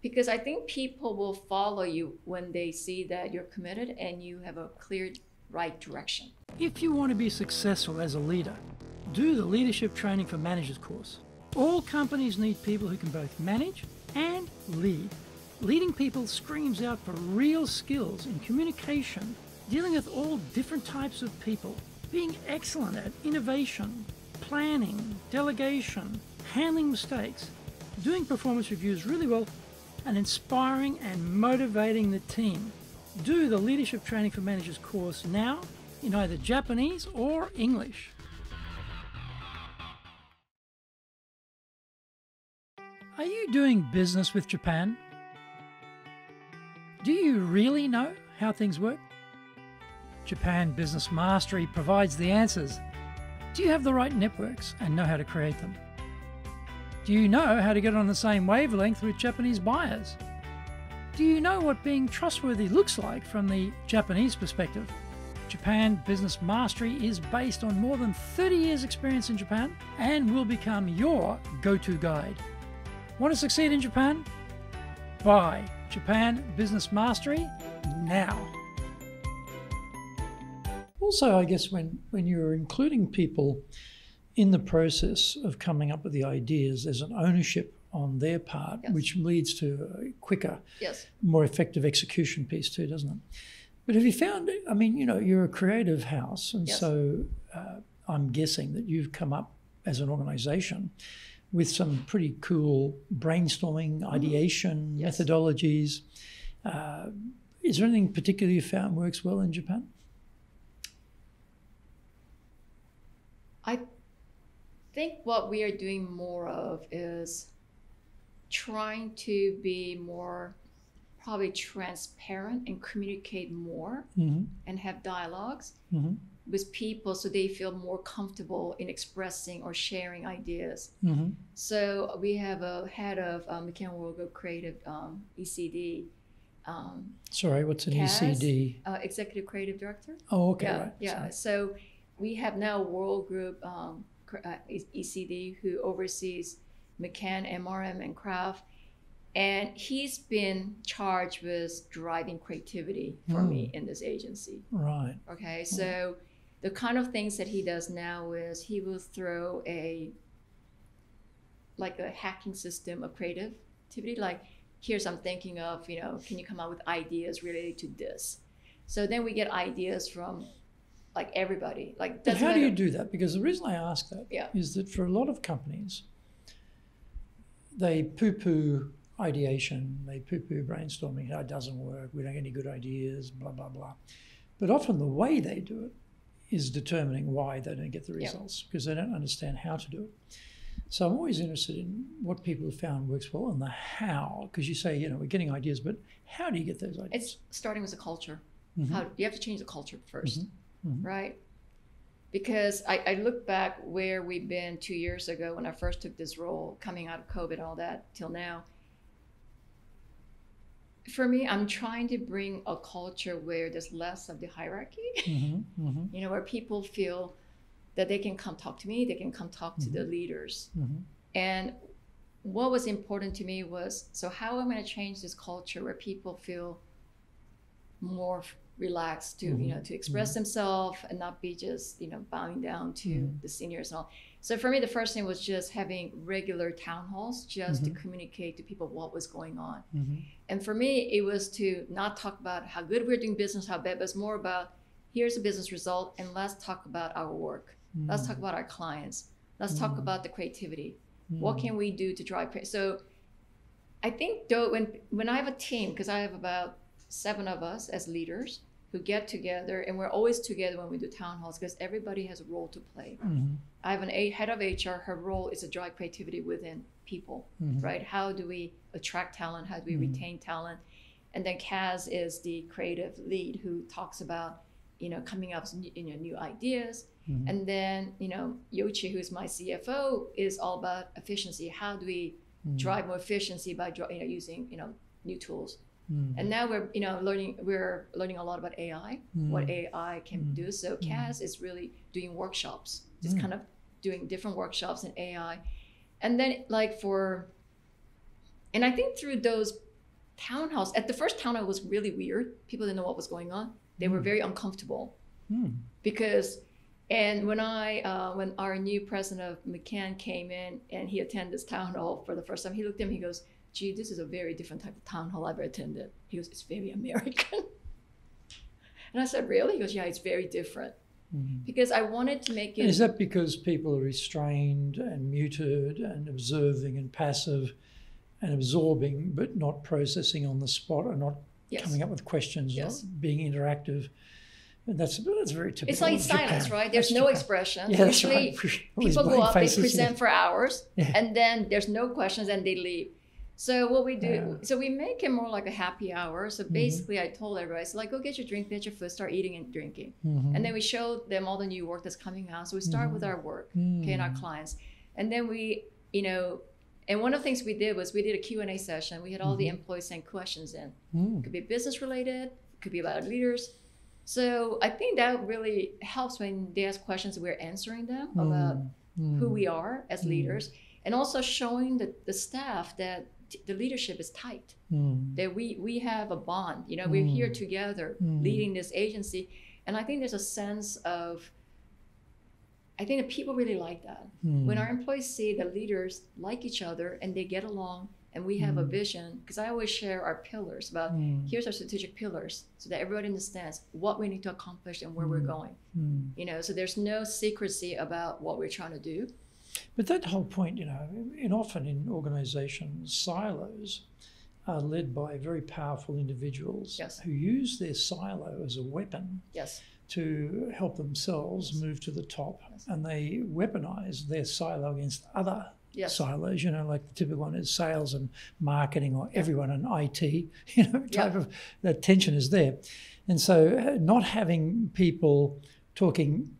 Because I think people will follow you when they see that you're committed and you have a clear right direction. If you want to be successful as a leader, do the Leadership Training for Managers course. All companies need people who can both manage and lead. Leading people screams out for real skills in communication, dealing with all different types of people, being excellent at innovation, planning, delegation, handling mistakes, doing performance reviews really well, and inspiring and motivating the team. Do the Leadership Training for Managers course now in either Japanese or English. Are you doing business with Japan? Do you really know how things work? Japan Business Mastery provides the answers. Do you have the right networks and know how to create them? Do you know how to get on the same wavelength with Japanese buyers? Do you know what being trustworthy looks like from the Japanese perspective? Japan Business Mastery is based on more than 30 years' experience in Japan and will become your go-to guide. Want to succeed in Japan? Buy Japan Business Mastery now. Also, I guess when you're including people in the process of coming up with the ideas, there's an ownership on their part, which leads to a quicker, more effective execution piece too, doesn't it? But have you found, you're a creative house, and so I'm guessing that you've come up as an organization with some pretty cool brainstorming, ideation methodologies. Is there anything particular you found works well in Japan? I think what we are doing more of is trying to be more probably transparent and communicate more and have dialogues with people so they feel more comfortable in expressing or sharing ideas. So we have a head of McCann Worldgroup Creative, ECD. Sorry, what's an Kaz, ECD? Executive Creative Director. Oh, okay, yeah, right. Yeah, Sorry. So we have now World Group ECD who oversees McCann, MRM, and Craft. And he's been charged with driving creativity for me in this agency. Right. Okay, so the kind of things that he does now is he will throw a hacking system of creativity, like, here's I'm thinking of, can you come up with ideas related to this? So then we get ideas from everybody. But how do you do that? Because the reason I ask that is that for a lot of companies, they poo-poo ideation, they poo-poo brainstorming, it doesn't work, we don't get any good ideas, blah, blah, blah. But often the way they do it is determining why they don't get the results, because they don't understand how to do it. So I'm always interested in what people have found works well and the how, because you say, we're getting ideas, but how do you get those ideas? It's starting with the culture. How you have to change the culture first, right? because I look back where we've been 2 years ago when I first took this role, coming out of COVID and all that till now. For me, I'm trying to bring a culture where there's less of the hierarchy, you know, where people feel that they can come talk to me, they can come talk to the leaders. And what was important to me was, so how am I going to change this culture where people feel more relaxed to, you know, to express themselves and not be just, you know, bowing down to the seniors and all. So for me, the first thing was just having regular town halls just to communicate to people what was going on. And for me, it was to not talk about how good we're doing business, how bad, but it's more about here's a business result and let's talk about our work. Let's talk about our clients. Let's talk about the creativity. What can we do to drive? So I think though, when I have a team, because I have about 7 of us as leaders who get together, and we're always together when we do town halls because everybody has a role to play. I have a head of HR. Her role is to drive creativity within people, right? How do we attract talent? How do we retain talent? And then Kaz is the creative lead who talks about, you know, coming up with new ideas. And then, you know, Yoichi, who's my CFO, is all about efficiency. How do we drive more efficiency by using, you know, new tools? And now we're learning a lot about AI, what AI can do. So Kaz is really doing workshops, just kind of doing different workshops in AI. And then and I think through those town halls, at the first town hall was really weird. People didn't know what was going on. They were very uncomfortable because, and when our new president of McCann came in and he attended this town hall for the first time, he looked at me, he goes, gee, this is a very different type of town hall I've ever attended. He goes, it's very American. And I said, really? He goes, yeah, it's very different. Because I wanted to make it. And is that because people are restrained and muted and observing and passive and absorbing, but not processing on the spot or not coming up with questions, not being interactive? And that's very typical. It's like silence, right? There's no expression. Usually people go up, they present for hours, and then there's no questions and they leave. So what we do, so we make it more like a happy hour. So basically I told everybody, so like, go get your drink, get your food, start eating and drinking. And then we show them all the new work that's coming out. So we start with our work, and our clients. And then we, you know, and one of the things we did was we did a Q&A session. We had all the employees send questions in. It could be business related, it could be about leaders. So I think that really helps when they ask questions, we're answering them about who we are as leaders, and also showing the staff that the leadership is tight, that we have a bond, you know, we're here together leading this agency. And I think there's a sense of, I think that people really like that. When our employees see the leaders like each other and they get along and we have a vision, because I always share our pillars about here's our strategic pillars so that everybody understands what we need to accomplish and where we're going. You know, so there's no secrecy about what we're trying to do. But that whole point, you know, often in organizations, silos are led by very powerful individuals who use their silo as a weapon to help themselves move to the top. And they weaponize their silo against other silos, you know, like the typical one is sales and marketing or everyone in IT, you know, type of, that tension is there. And so not having people talking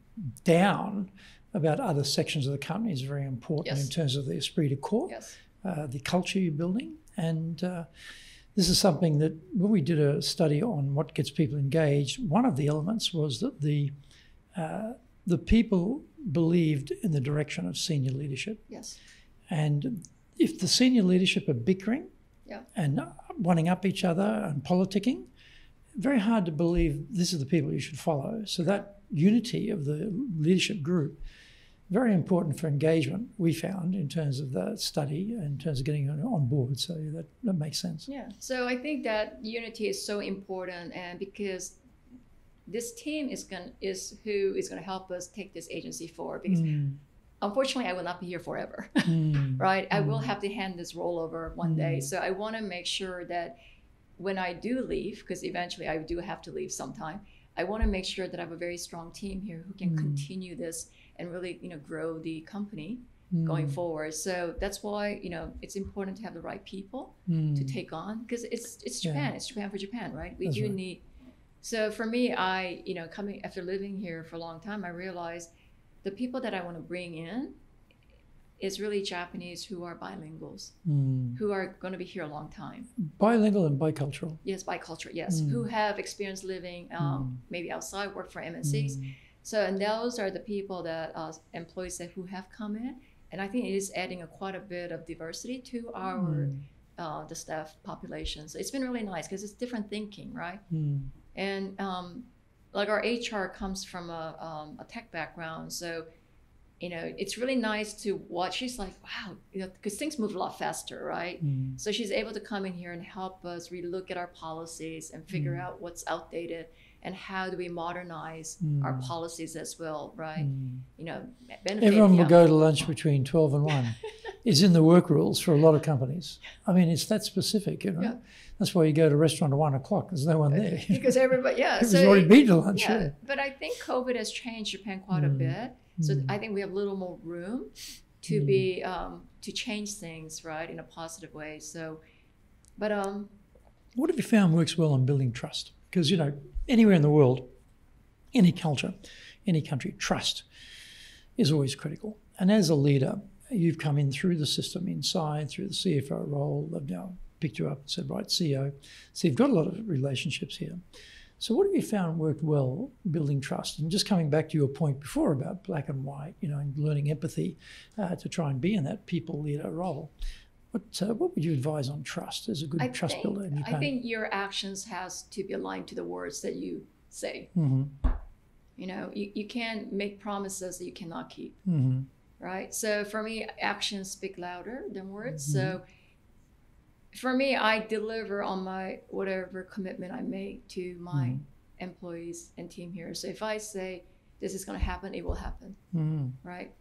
down about other sections of the company is very important in terms of the esprit de corps, the culture you're building. And this is something that when we did a study on what gets people engaged, one of the elements was that the people believed in the direction of senior leadership. And if the senior leadership are bickering and one up each other and politicking, very hard to believe this is the people you should follow. So that unity of the leadership group, very important for engagement, we found, in terms of the study, in terms of getting on board. So that makes sense. Yeah. So I think that unity is so important, and because this team is who is going to help us take this agency forward. Because unfortunately, I will not be here forever, right? I will have to hand this role over one day. So I want to make sure that when I do leave, because eventually I do have to leave sometime, I want to make sure that I have a very strong team here who can continue this and really, you know, grow the company going forward. So that's why, you know, it's important to have the right people to take on, because it's Japan. It's Japan for Japan, right? We need. So for me, you know, coming after living here for a long time, I realized the people that I want to bring in is really Japanese who are bilinguals, who are going to be here a long time. Bilingual and bicultural. Yes, bicultural, yes. Who have experience living maybe outside, work for MNCs. So, and those are the people that employees that who have come in. And I think it is adding quite a bit of diversity to our the staff population. So it's been really nice because it's different thinking, right? And like our HR comes from a tech background. So, you know, it's really nice to watch. She's like, wow, you know, because things move a lot faster, right? So she's able to come in here and help us really look at our policies and figure out what's outdated and how do we modernize our policies as well, right? You know, benefit. Everyone will go to lunch between 12 and 1. It's in the work rules for a lot of companies. I mean, it's that specific, you know. Yeah. That's why you go to a restaurant at 1 o'clock. There's no one there. Because everybody, Everybody's already been to lunch. Yeah. But I think COVID has changed Japan quite a bit. So I think we have a little more room to be to change things, right, in a positive way. So, but what have you found works well on building trust? Because, you know, anywhere in the world, any culture, any country, trust is always critical. And as a leader, you've come in through the system inside, through the CFO role. They've now picked you up and said, right, CEO. So you've got a lot of relationships here. So what have you found worked well building trust? And just coming back to your point before about black and white, you know, and learning empathy to try and be in that people leader role. What would you advise on trust as a good trust builder in Japan? I think your actions has to be aligned to the words that you say. You know, you can't make promises that you cannot keep, right? So for me, actions speak louder than words. So for me, I deliver on my whatever commitment I make to my employees and team here. So if I say this is going to happen, it will happen, right?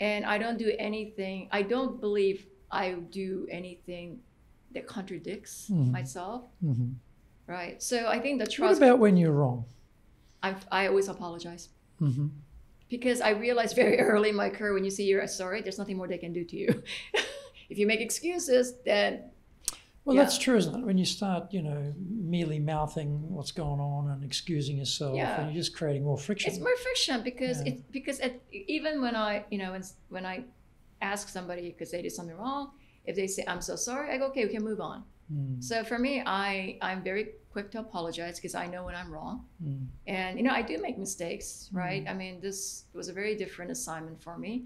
And I don't do anything. I don't believe I do anything that contradicts myself, right? So I think the trust. What about when you're wrong? I always apologize because I realized very early in my career, when you say you're sorry, there's nothing more they can do to you. If you make excuses, then well, that's true, isn't it? When you start, you know, merely mouthing what's going on and excusing yourself, and you're just creating more friction. It's more friction because even when I, you know, when I ask somebody because they did something wrong, if they say I'm so sorry, I go, okay, we can move on. So for me, I'm very quick to apologize because I know when I'm wrong, and you know I do make mistakes, right? I mean, this was a very different assignment for me,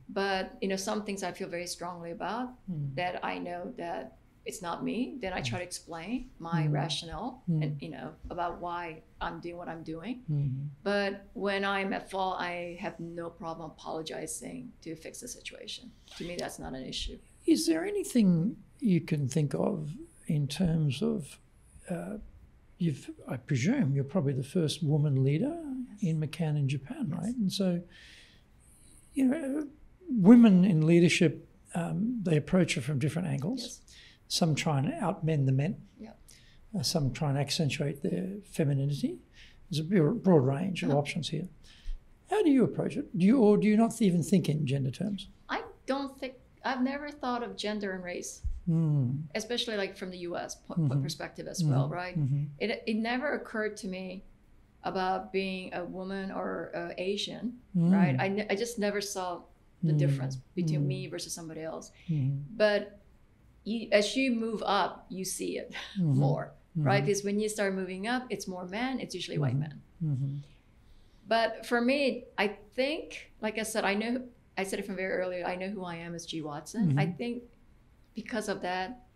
but you know some things I feel very strongly about that I know that it's not me. Then I try to explain my rationale and you know about why I'm doing what I'm doing. But when I'm at fault, I have no problem apologizing to fix the situation. To me, that's not an issue. Is there anything you can think of in terms of I presume you're probably the first woman leader in McCann in Japan, right? And so, you know, women in leadership, they approach it from different angles. Some try and outmen the men. Some try and accentuate their femininity. There's a broad range of options here. How do you approach it? Do you not even think in gender terms? I don't think. I've never thought of gender and race, especially like from the U.S. perspective as well, right? It never occurred to me about being a woman or Asian, right? I just never saw the difference between me versus somebody else. But as you move up, you see it more, right? Because when you start moving up, it's more men, it's usually white men. But for me, I think, like I said, I said it from very early, I know who I am as G. Watson. I think because of that,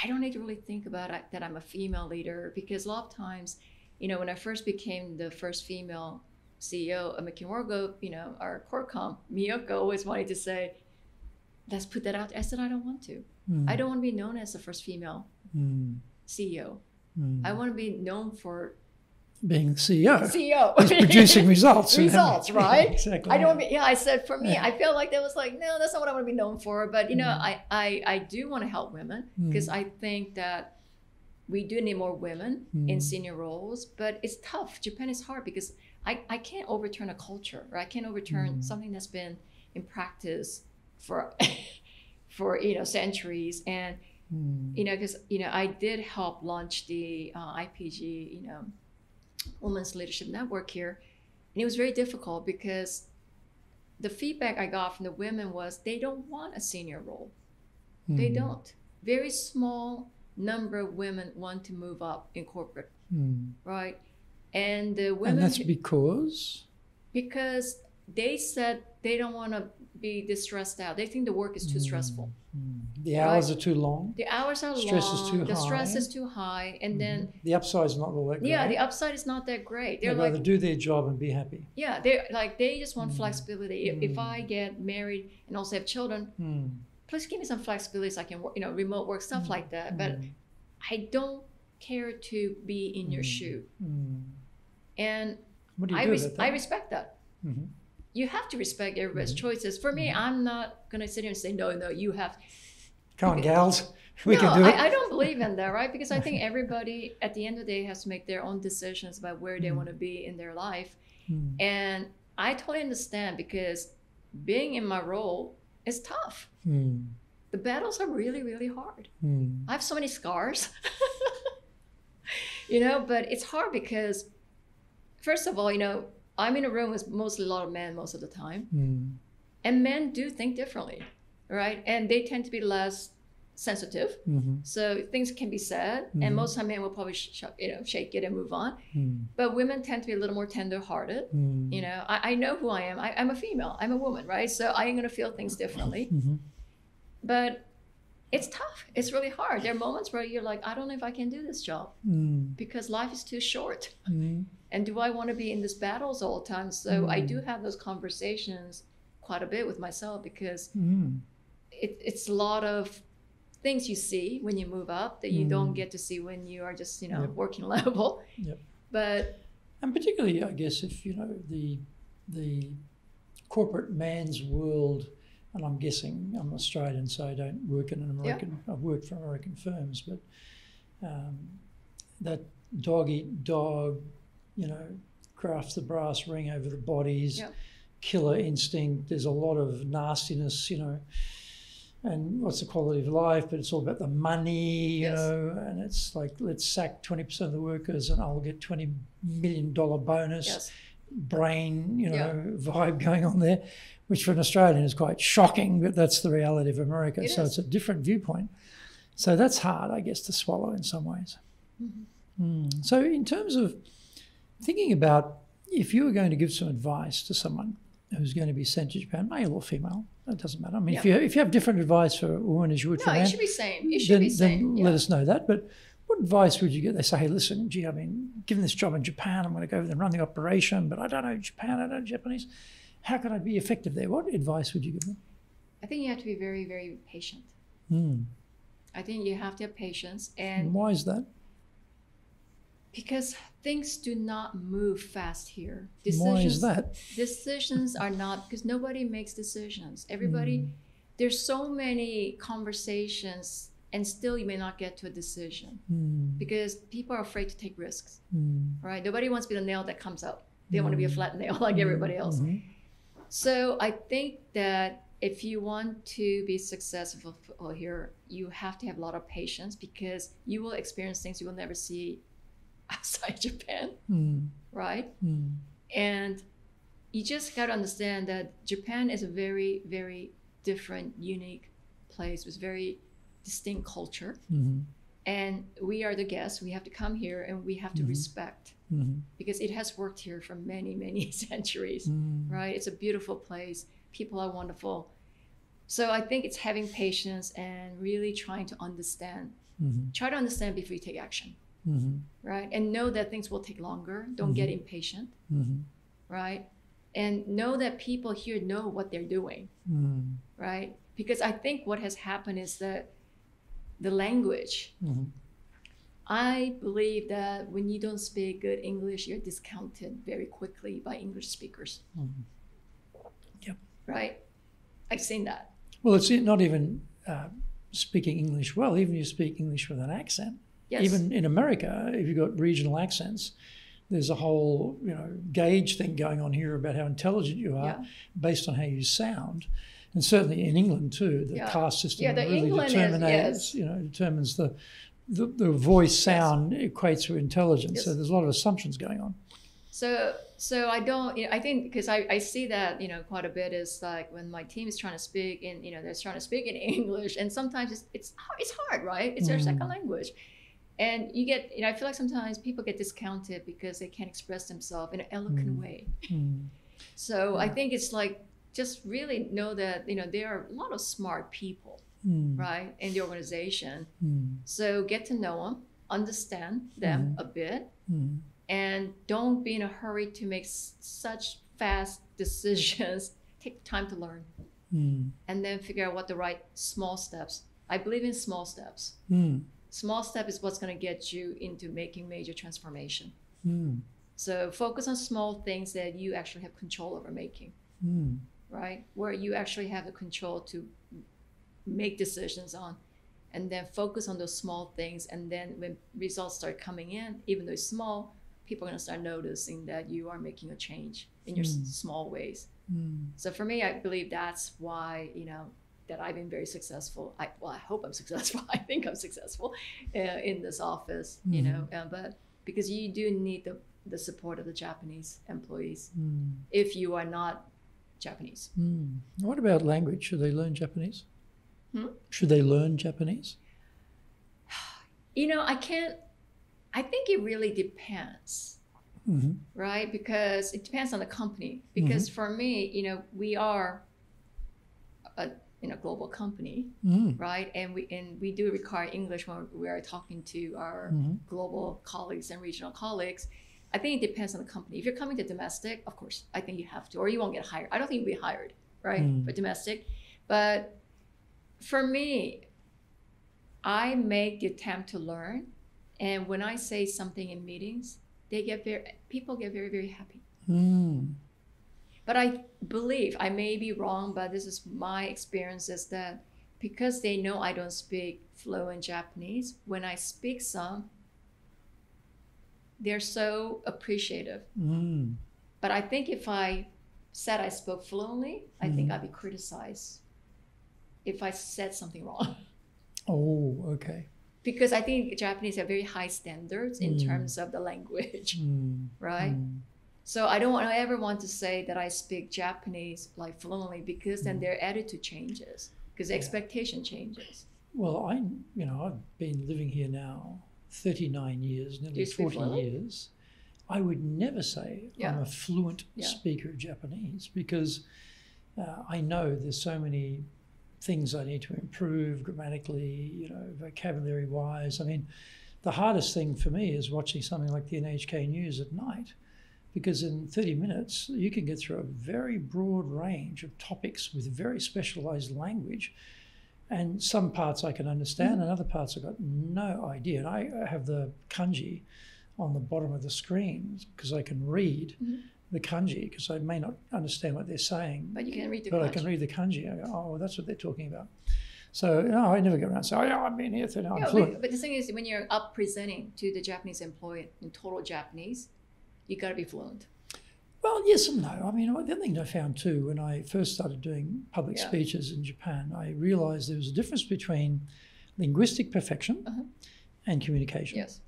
I don't need to really think about that I'm a female leader, because a lot of times, you know, when I first became the first female CEO of McKinsey, you know, our core comp, Miyoko always wanted to say, let's put that out there. I said, I don't want to. I don't want to be known as the first female CEO. I want to be known for being CEO. CEO. He's producing results. Results, right? Exactly. I don't. I said for me, I feel like that was like, no, that's not what I want to be known for. But you know, I do want to help women because I think that we do need more women in senior roles. But it's tough. Japan is hard because I can't overturn a culture, or I can't overturn something that's been in practice for you know centuries. And you know, because you know, I did help launch the IPG, you know, Women's Leadership Network here, and it was very difficult because the feedback I got from the women was they don't want a senior role. They don't. Very small number of women want to move up in corporate, right? And the women... And that's because they said they don't want to be distressed out. They think the work is too stressful. The hours are too long. The hours are Stress long. Is too the high. Stress is too high. And then... The upside is not all that great. Yeah, the upside is not that great. They'd rather do their job and be happy. Yeah, they just want flexibility. If I get married and also have children, please give me some flexibility so I can work, remote work, stuff like that. But I don't care to be in your shoe. And what do you do about that? I respect that. You have to respect everybody's choices. For me, I'm not going to sit here and say, no, you have. Come on, gals. We can do it. I don't believe in that, right? Because I think everybody at the end of the day has to make their own decisions about where they want to be in their life. And I totally understand because being in my role is tough. The battles are really, really hard. I have so many scars, but it's hard because, first of all, I'm in a room with mostly a lot of men most of the time. And men do think differently, right? And they tend to be less sensitive. So things can be said. And most of the time men will probably shake it and move on. But women tend to be a little more tender-hearted. I know who I am. I'm a female. I'm a woman, right? So I am going to feel things differently. But it's tough. It's really hard. There are moments where you're like, I don't know if I can do this job because life is too short. And do I want to be in these battles all the time? So I do have those conversations quite a bit with myself because it's a lot of things you see when you move up that you don't get to see when you are just, working level. And particularly, I guess, if, the corporate man's world, and I'm guessing I'm Australian, so I don't work in an American, I've worked for American firms, but that dog eat dog, crafts the brass ring over the bodies, killer instinct. There's a lot of nastiness, and what's the quality of life, but it's all about the money, and it's like, let's sack 20% of the workers and I'll get $20 million bonus, brain, vibe going on there, which for an Australian is quite shocking, but that's the reality of America. So it's a different viewpoint. So that's hard, I guess, to swallow in some ways. So in terms of thinking about if you were going to give some advice to someone who's going to be sent to Japan, male or female, that doesn't matter. I mean, if you have different advice for a woman as you would for a man, it should be same. It should be same. Then let us know that. But what advice would you get? They say, hey, listen, gee, I mean, given this job in Japan, I'm going to go over there and run the operation, but I don't know Japan, I don't know Japanese. How can I be effective there? What advice would you give them? I think you have to be very, very patient. I think you have to have patience. And why is that? Because things do not move fast here. Why is that? Decisions are not, because nobody makes decisions. Everybody, there's so many conversations and still you may not get to a decision because people are afraid to take risks, right? Nobody wants to be the nail that comes out. They want to be a flat nail like everybody else. So I think that if you want to be successful here, you have to have a lot of patience because you will experience things you will never see outside Japan, right? And you just got to understand that Japan is a very, very different, unique place with very distinct culture. And we are the guests. We have to come here and we have to respect because it has worked here for many, many centuries, right? It's a beautiful place. People are wonderful. So I think it's having patience and really trying to understand. Try to understand before you take action. Right? And know that things will take longer. Don't get impatient, right? And know that people here know what they're doing, right? Because I think what has happened is that the language, I believe that when you don't speak good English, you're discounted very quickly by English speakers. Right? I've seen that. Well, it's not even speaking English well, even if you speak English with an accent. Even in America, if you've got regional accents, there's a whole gauge thing going on here about how intelligent you are based on how you sound. And certainly in England too, the caste system really determines the voice sound equates to intelligence. So there's a lot of assumptions going on. So I don't, I think because I see that, quite a bit is like when my team is trying to speak in, they're trying to speak in English, and sometimes it's hard, right? It's their second language. And you get, I feel like sometimes people get discounted because they can't express themselves in an eloquent way. So I think it's like, just really know that, there are a lot of smart people, right, in the organization. So get to know them, understand them a bit, and don't be in a hurry to make such fast decisions. Take time to learn, and then figure out what the right small steps. I believe in small steps. Small step is what's going to get you into making major transformation. So focus on small things that you actually have control over making, right? Where you actually have the control to make decisions on, and then focus on those small things. And then when results start coming in, even though it's small, people are going to start noticing that you are making a change in your small ways. So for me, I believe that's why, that I've been very successful. I hope I'm successful. I think I'm successful in this office, but because you do need the support of the Japanese employees if you are not Japanese. What about language? Should they learn Japanese? Should they learn Japanese? I think it really depends, right? Because it depends on the company. Because for me, we are a global company, right? And we do require English when we are talking to our global colleagues and regional colleagues. I think it depends on the company. If you're coming to domestic, of course, I think you have to, or you won't get hired. I don't think you'll be hired, right, for domestic. But for me, I make the attempt to learn. And when I say something in meetings, people get very, very happy. But I believe, I may be wrong, but this is my experience, is that because they know I don't speak fluent Japanese, when I speak some, they're so appreciative. But I think if I said I spoke fluently, I think I'd be criticized if I said something wrong. Oh, okay. Because I think Japanese have very high standards in terms of the language, right? So I don't ever want to say that I speak Japanese like fluently, because then their attitude changes, because the expectation changes. Well, I've been living here now 39 years, nearly 40 years. I would never say I'm a fluent speaker of Japanese, because I know there's so many things I need to improve grammatically, vocabulary-wise. I mean, the hardest thing for me is watching something like the NHK News at night, because in 30 minutes, you can get through a very broad range of topics with very specialized language. And some parts I can understand, and other parts I've got no idea. And I have the kanji on the bottom of the screen because I can read the kanji, because I may not understand what they're saying. But you can read the kanji. But I can read the kanji. I go, oh, that's what they're talking about. So I never get around. So I've been here 30 years. But the thing is, when you're up presenting to the Japanese employee in total Japanese, you got to be fluent. Well, yes and no. I mean, the other thing I found too, when I first started doing public speeches in Japan, I realized there was a difference between linguistic perfection and communication. Yes.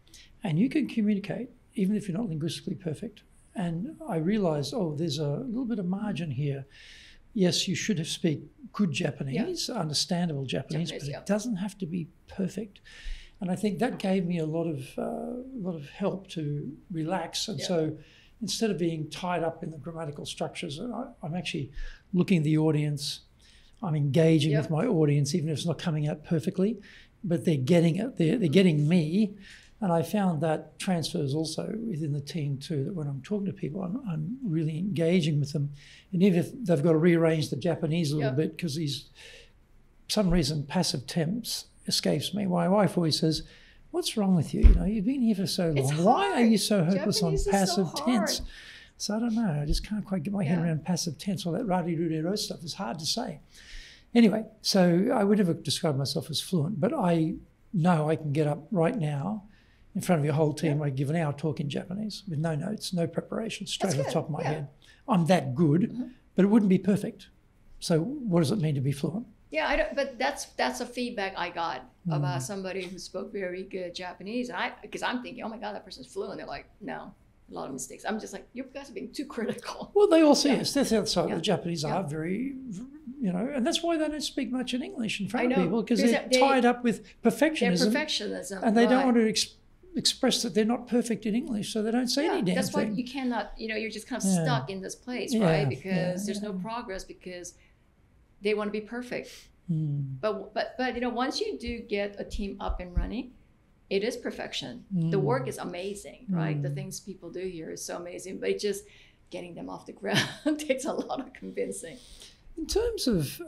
And you can communicate even if you're not linguistically perfect. And I realized, there's a little bit of margin here. Yes, you should speak good Japanese, understandable Japanese, but it doesn't have to be perfect. And I think that gave me a lot of help to relax. And so instead of being tied up in the grammatical structures, I'm actually looking at the audience. I'm engaging with my audience, even if it's not coming out perfectly, but they're getting it. They're getting me. And I found that transfers also within the team too, that when I'm talking to people, I'm really engaging with them. And even if they've got to rearrange the Japanese a little bit, because some reason passive tense escapes me. My wife always says, what's wrong with you? You've been here for so long. Why are you so hopeless on passive tense? So I don't know. I just can't quite get my head around passive tense. All that radi-do-de-ro stuff is hard to say. Anyway, so I would never describe myself as fluent, but I know I can get up right now in front of your whole team. I give an hour talk in Japanese with no notes, no preparation, straight off the top of my head. I'm that good, but it wouldn't be perfect. So what does it mean to be fluent? Yeah, but that's a feedback I got about somebody who spoke very good Japanese, and because I'm thinking, oh my God, that person's fluent. They're like, no, a lot of mistakes. I'm just like, you guys are being too critical. Well, they all see us. That's outside. Yeah. The Japanese Yeah. are very, and that's why they don't speak much in English in front I of know, people, because because they're they- tied up with They're perfectionism. perfectionism. And they don't right. want to express that they're not perfect in English, so they don't say any damn that's why thing. you cannot, you're just kind of Yeah. stuck in this place, Yeah, right? Because yeah, there's no progress because they want to be perfect. Mm. But once you do get a team up and running, it is perfection. The work is amazing, right? The things people do here is so amazing, but it's just getting them off the ground takes a lot of convincing. In terms of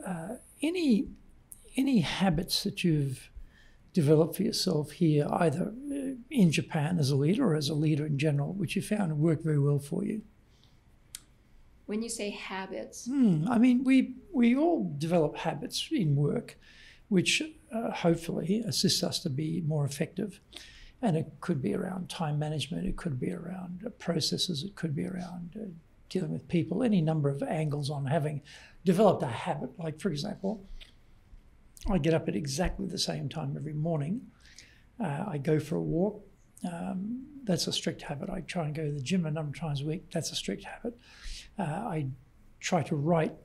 any habits that you've developed for yourself here, either in Japan as a leader or as a leader in general, which you found work very well for you? When you say habits, I mean, we all develop habits in work, which hopefully assist us to be more effective. And it could be around time management, it could be around processes, it could be around dealing with people, any number of angles on having developed a habit. Like, for example, I get up at exactly the same time every morning. I go for a walk. That's a strict habit. I try and go to the gym a number of times a week. That's a strict habit. I try to write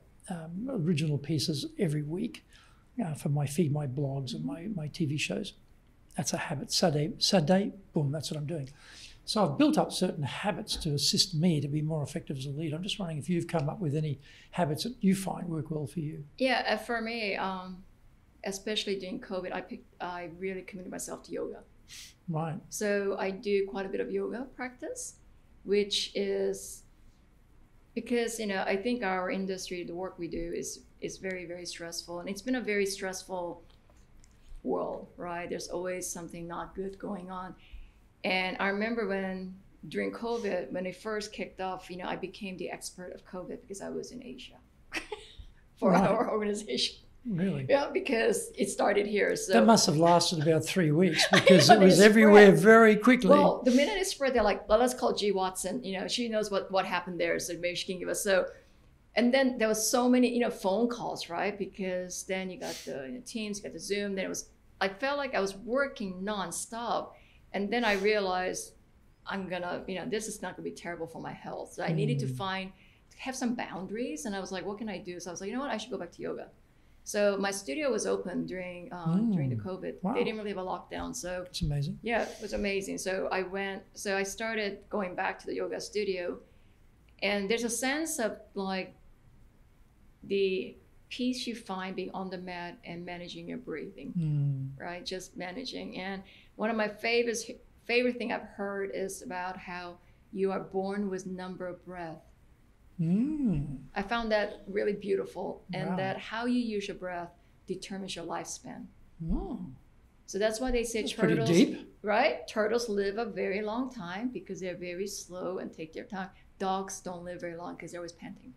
original pieces every week for my feed, my blogs and my TV shows. That's a habit. Saturday, boom, that's what I'm doing. So I've built up certain habits to assist me to be more effective as a leader. I'm just wondering if you've come up with any habits that you find work well for you. Yeah, for me, especially during COVID, I really committed myself to yoga. Right. So I do quite a bit of yoga practice, which is because, I think our industry, the work we do is very, very stressful. And it's been a very stressful world, right? There's always something not good going on. And I remember during COVID, when it first kicked off, I became the expert of COVID because I was in Asia for our organization. Really? Yeah, because it started here. So that must have lasted about 3 weeks because it But was it everywhere spread. very quickly. Well, the minute it spread, they're like, well, let's call G. Watson. She knows what happened there, so maybe she can give us. So, and then there was so many, phone calls, right? Because then you got the Teams, you got the Zoom. Then I felt like I was working nonstop, and then I realized I'm gonna, this is not gonna be terrible for my health. So I needed to have some boundaries, and I was like, what can I do? So I was like, you know what? I should go back to yoga. So my studio was open during the COVID. Wow. They didn't really have a lockdown. So it's amazing. yeah, it was amazing. So I started going back to the yoga studio, and there's a sense of like the peace you find being on the mat and managing your breathing, right? Just managing. And one of my favorite thing I've heard is about how you are born with number of breath. I found that really beautiful, and that how you use your breath determines your lifespan. So that's why they say That's turtles, pretty deep. right? Turtles live a very long time because they're very slow and take their time. Dogs don't live very long because they're always panting.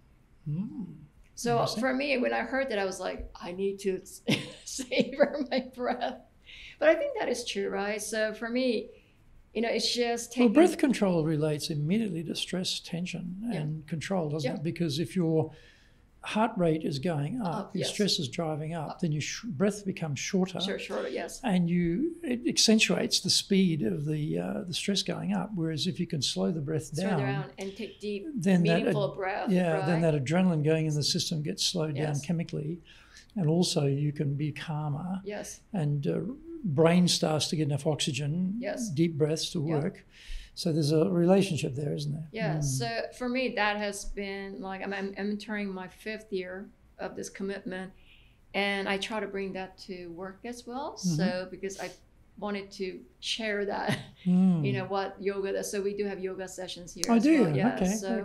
So for me, when I heard that, I was like, I need to savor my breath. But I think that is true, right? So for me, it's just taking... Well, breath control relates immediately to stress, tension, and control, doesn't it? Because if your heart rate is going up, your stress is driving up, then your breath becomes shorter. Shorter, yes. And it accentuates the speed of the stress going up. Whereas if you can slow the breath down and take deep, then meaningful breath. Yeah, right? then that adrenaline going in the system gets slowed down chemically. And also you can be calmer. Yes. And brain starts to get enough oxygen, deep breaths to work. So there's a relationship there, isn't there? Yeah. So for me, that has been like, I'm entering my 5th year of this commitment, and I try to bring that to work as well. So because I wanted to share that, what yoga does. So we do have yoga sessions here. I do. Well. Yeah. Okay. So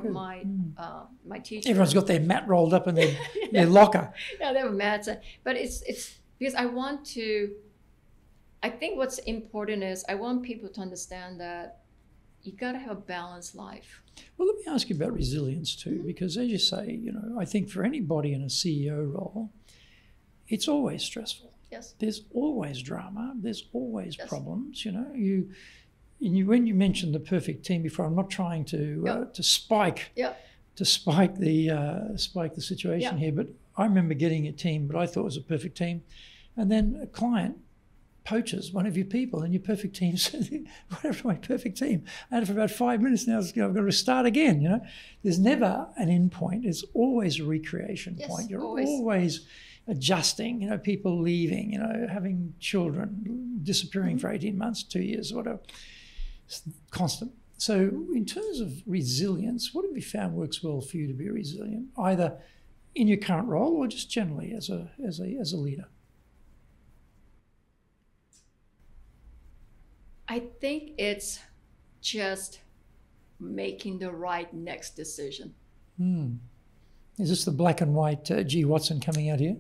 my teacher. Everyone's got their mat rolled up in their locker. Yeah, they have mats, but it's because I think what's important is I want people to understand that you got to have a balanced life. Well, let me ask you about resilience too, because as you say, I think for anybody in a CEO role, it's always stressful. Yes. There's always drama. There's always problems. When you mentioned the perfect team before, I'm not trying to spike the situation here, but I remember getting a team that I thought was a perfect team, and then a client poaches one of your people and your perfect team said, whatever my perfect team. I had it for about 5 minutes now, I've got to start again, you know. There's never an end point. It's always a recreation point. You're always adjusting, you know, people leaving, you know, having children, disappearing for 18 months, 2 years, whatever. It's constant. So in terms of resilience, what have you found works well for you to be resilient, either in your current role or just generally as a leader? I think it's just making the right next decision. Is this the black and white G. Watson coming out here?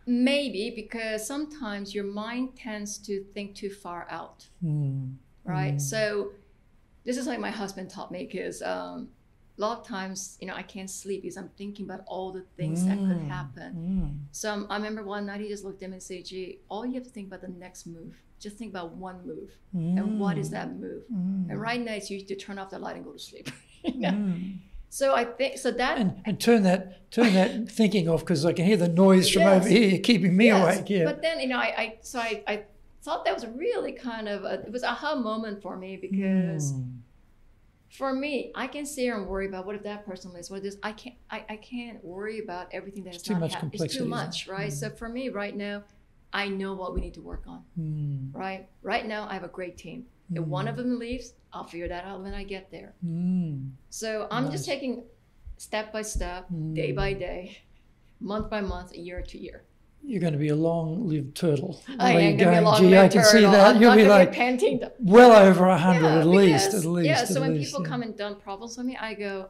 Maybe, because sometimes your mind tends to think too far out, right? So this is like my husband taught me, because a lot of times, you know, I can't sleep because I'm thinking about all the things that could happen. So I remember one night he just looked at me and said, "Gee, all you have to think about the next move. Just think about one move. And what is that move? And right now it's usually to turn off the light and go to sleep." You know? So I think, so that... And turn that thinking off, because I can hear the noise from over here keeping me awake. Yeah. But then, you know, I thought that was really kind of, it was an aha moment for me, because for me, I can sit here and worry about what if that person lives, what if this, I can't worry about everything that is not happening. It's too much, right? So for me right now, I know what we need to work on, right? Right now, I have a great team. If one of them leaves, I'll figure that out when I get there. So I'm just taking step by step, day by day, month by month, year to year. You're going to be a long-lived turtle. I am going to be a long-lived turtle. I can see that. You'll be like well over 100 at least. Yeah, so when people come and dump problems on me, I go,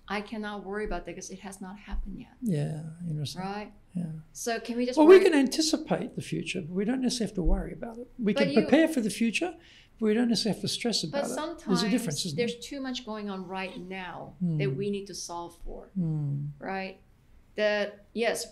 I cannot worry about that because it has not happened yet. Yeah, interesting. Right? Yeah. So can we just we can anticipate the future, but we don't necessarily have to worry about it. We can prepare for the future, but we don't necessarily have to stress about it. But sometimes there's a difference, isn't there's too much going on right now that we need to solve for, right? That, yes,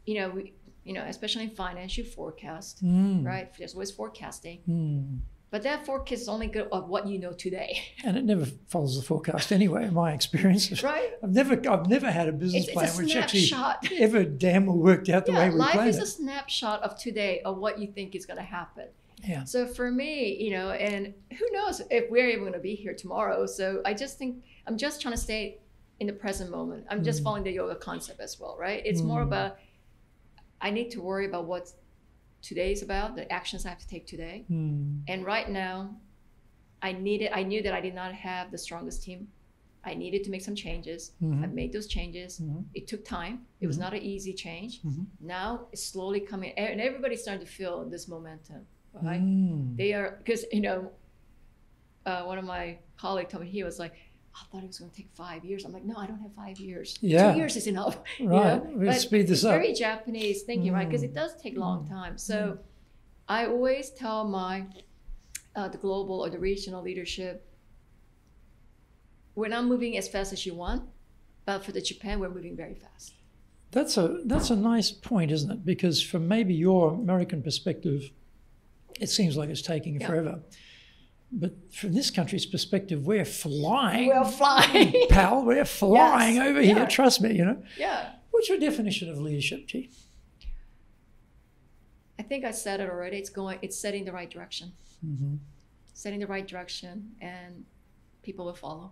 especially in finance, you forecast, right? There's always forecasting. But that forecast is only good of what you know today. And it never follows the forecast anyway, in my experience. Right. I've never had a business plan which actually ever damn well worked out the way we planned it. Life is a snapshot of today of what you think is going to happen. Yeah. So for me, and who knows if we're even going to be here tomorrow. So I just think I'm just trying to stay in the present moment. I'm just following the yoga concept as well, right? It's more about, I need to worry about what today is about, the actions I have to take today. And right now, I knew that I did not have the strongest team. I needed to make some changes. I made those changes. It took time. It was not an easy change. Now it's slowly coming, and everybody's starting to feel this momentum. Right? They are, because one of my colleagues told me, he was like, I thought it was going to take 5 years. I'm like, no, I don't have 5 years. Yeah. 2 years is enough. Right. We'll speed this up. It's very Japanese thinking, right? Because it does take a long time. So I always tell my the global or the regional leadership, we're not moving as fast as you want, but for the Japan, we're moving very fast. That's a nice point, isn't it? Because from maybe your American perspective, it seems like it's taking forever. But from this country's perspective, we're flying. We're flying. Pal, we're flying over here. Trust me, Yeah. What's your definition of leadership, G? I think I said it already. It's setting the right direction. Setting the right direction, and people will follow.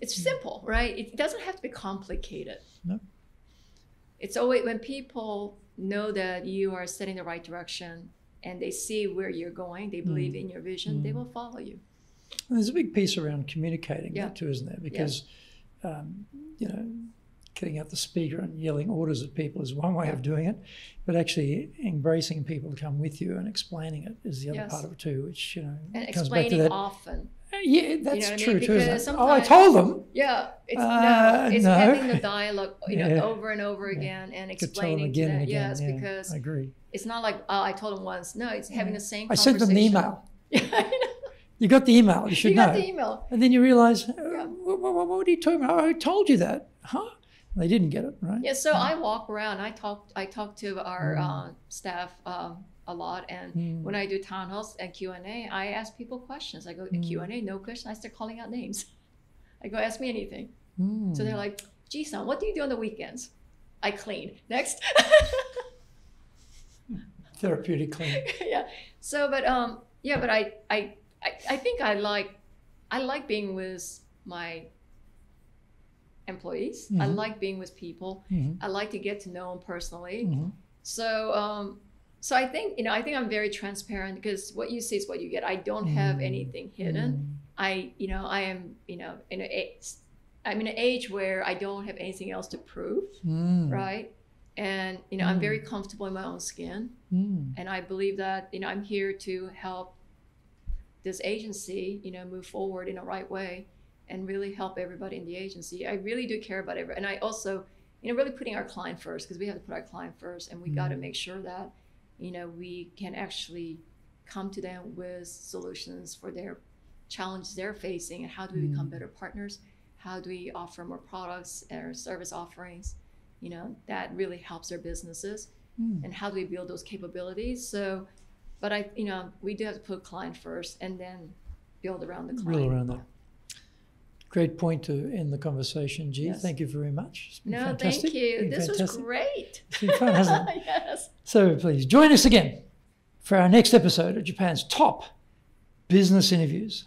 It's simple, right? It doesn't have to be complicated. No. It's always when people know that you are setting the right direction, and they see where you're going, they believe in your vision, they will follow you. And there's a big piece around communicating that too, isn't there? Because, getting out the speaker and yelling orders at people is one way of doing it, but actually embracing people to come with you and explaining it is the other part of it too, which, and comes back to that. Often. Yeah, that's true too, isn't it? Oh, I told them. Yeah, it's having the dialogue, over and over again and explaining again to them. and again. Yes, because I agree. It's not like, I told them once. No, it's having the same I conversation. sent them the email. You got the email. You should know. You got the email. And then you realize, what are you talking about? I told you that. Huh? They didn't get it, right? Yeah, so I walk around. I talk to our staff a lot, and when I do town halls and Q&A, I ask people questions. I go, Q&A, no question. I start calling out names. I go, ask me anything. So they're like, Ji-san, what do you do on the weekends? I clean. Next. therapeutically. Yeah. So, but yeah, but I think I like being with my employees. I like being with people. I like to get to know them personally. So so I think I think I'm very transparent, because what you see is what you get. I don't have anything hidden. I am I'm in an age where I don't have anything else to prove, right? And I'm very comfortable in my own skin, and I believe that I'm here to help this agency move forward in the right way and really help everybody in the agency. I really do care about everyone, and I also really putting our client first, because we have to put our client first, and we got to make sure that we can actually come to them with solutions for their challenges they're facing, and how do we become better partners, how do we offer more products or service offerings that really helps their businesses, and how do we build those capabilities. So but we do have to put client first and then build around the client. Build around that. Great point to end the conversation, G. Yes. Thank you very much. It's been No, fantastic. thank you. Been This fantastic. was great. It's been fun, hasn't it? Yes. So please join us again for our next episode of Japan's top business interviews.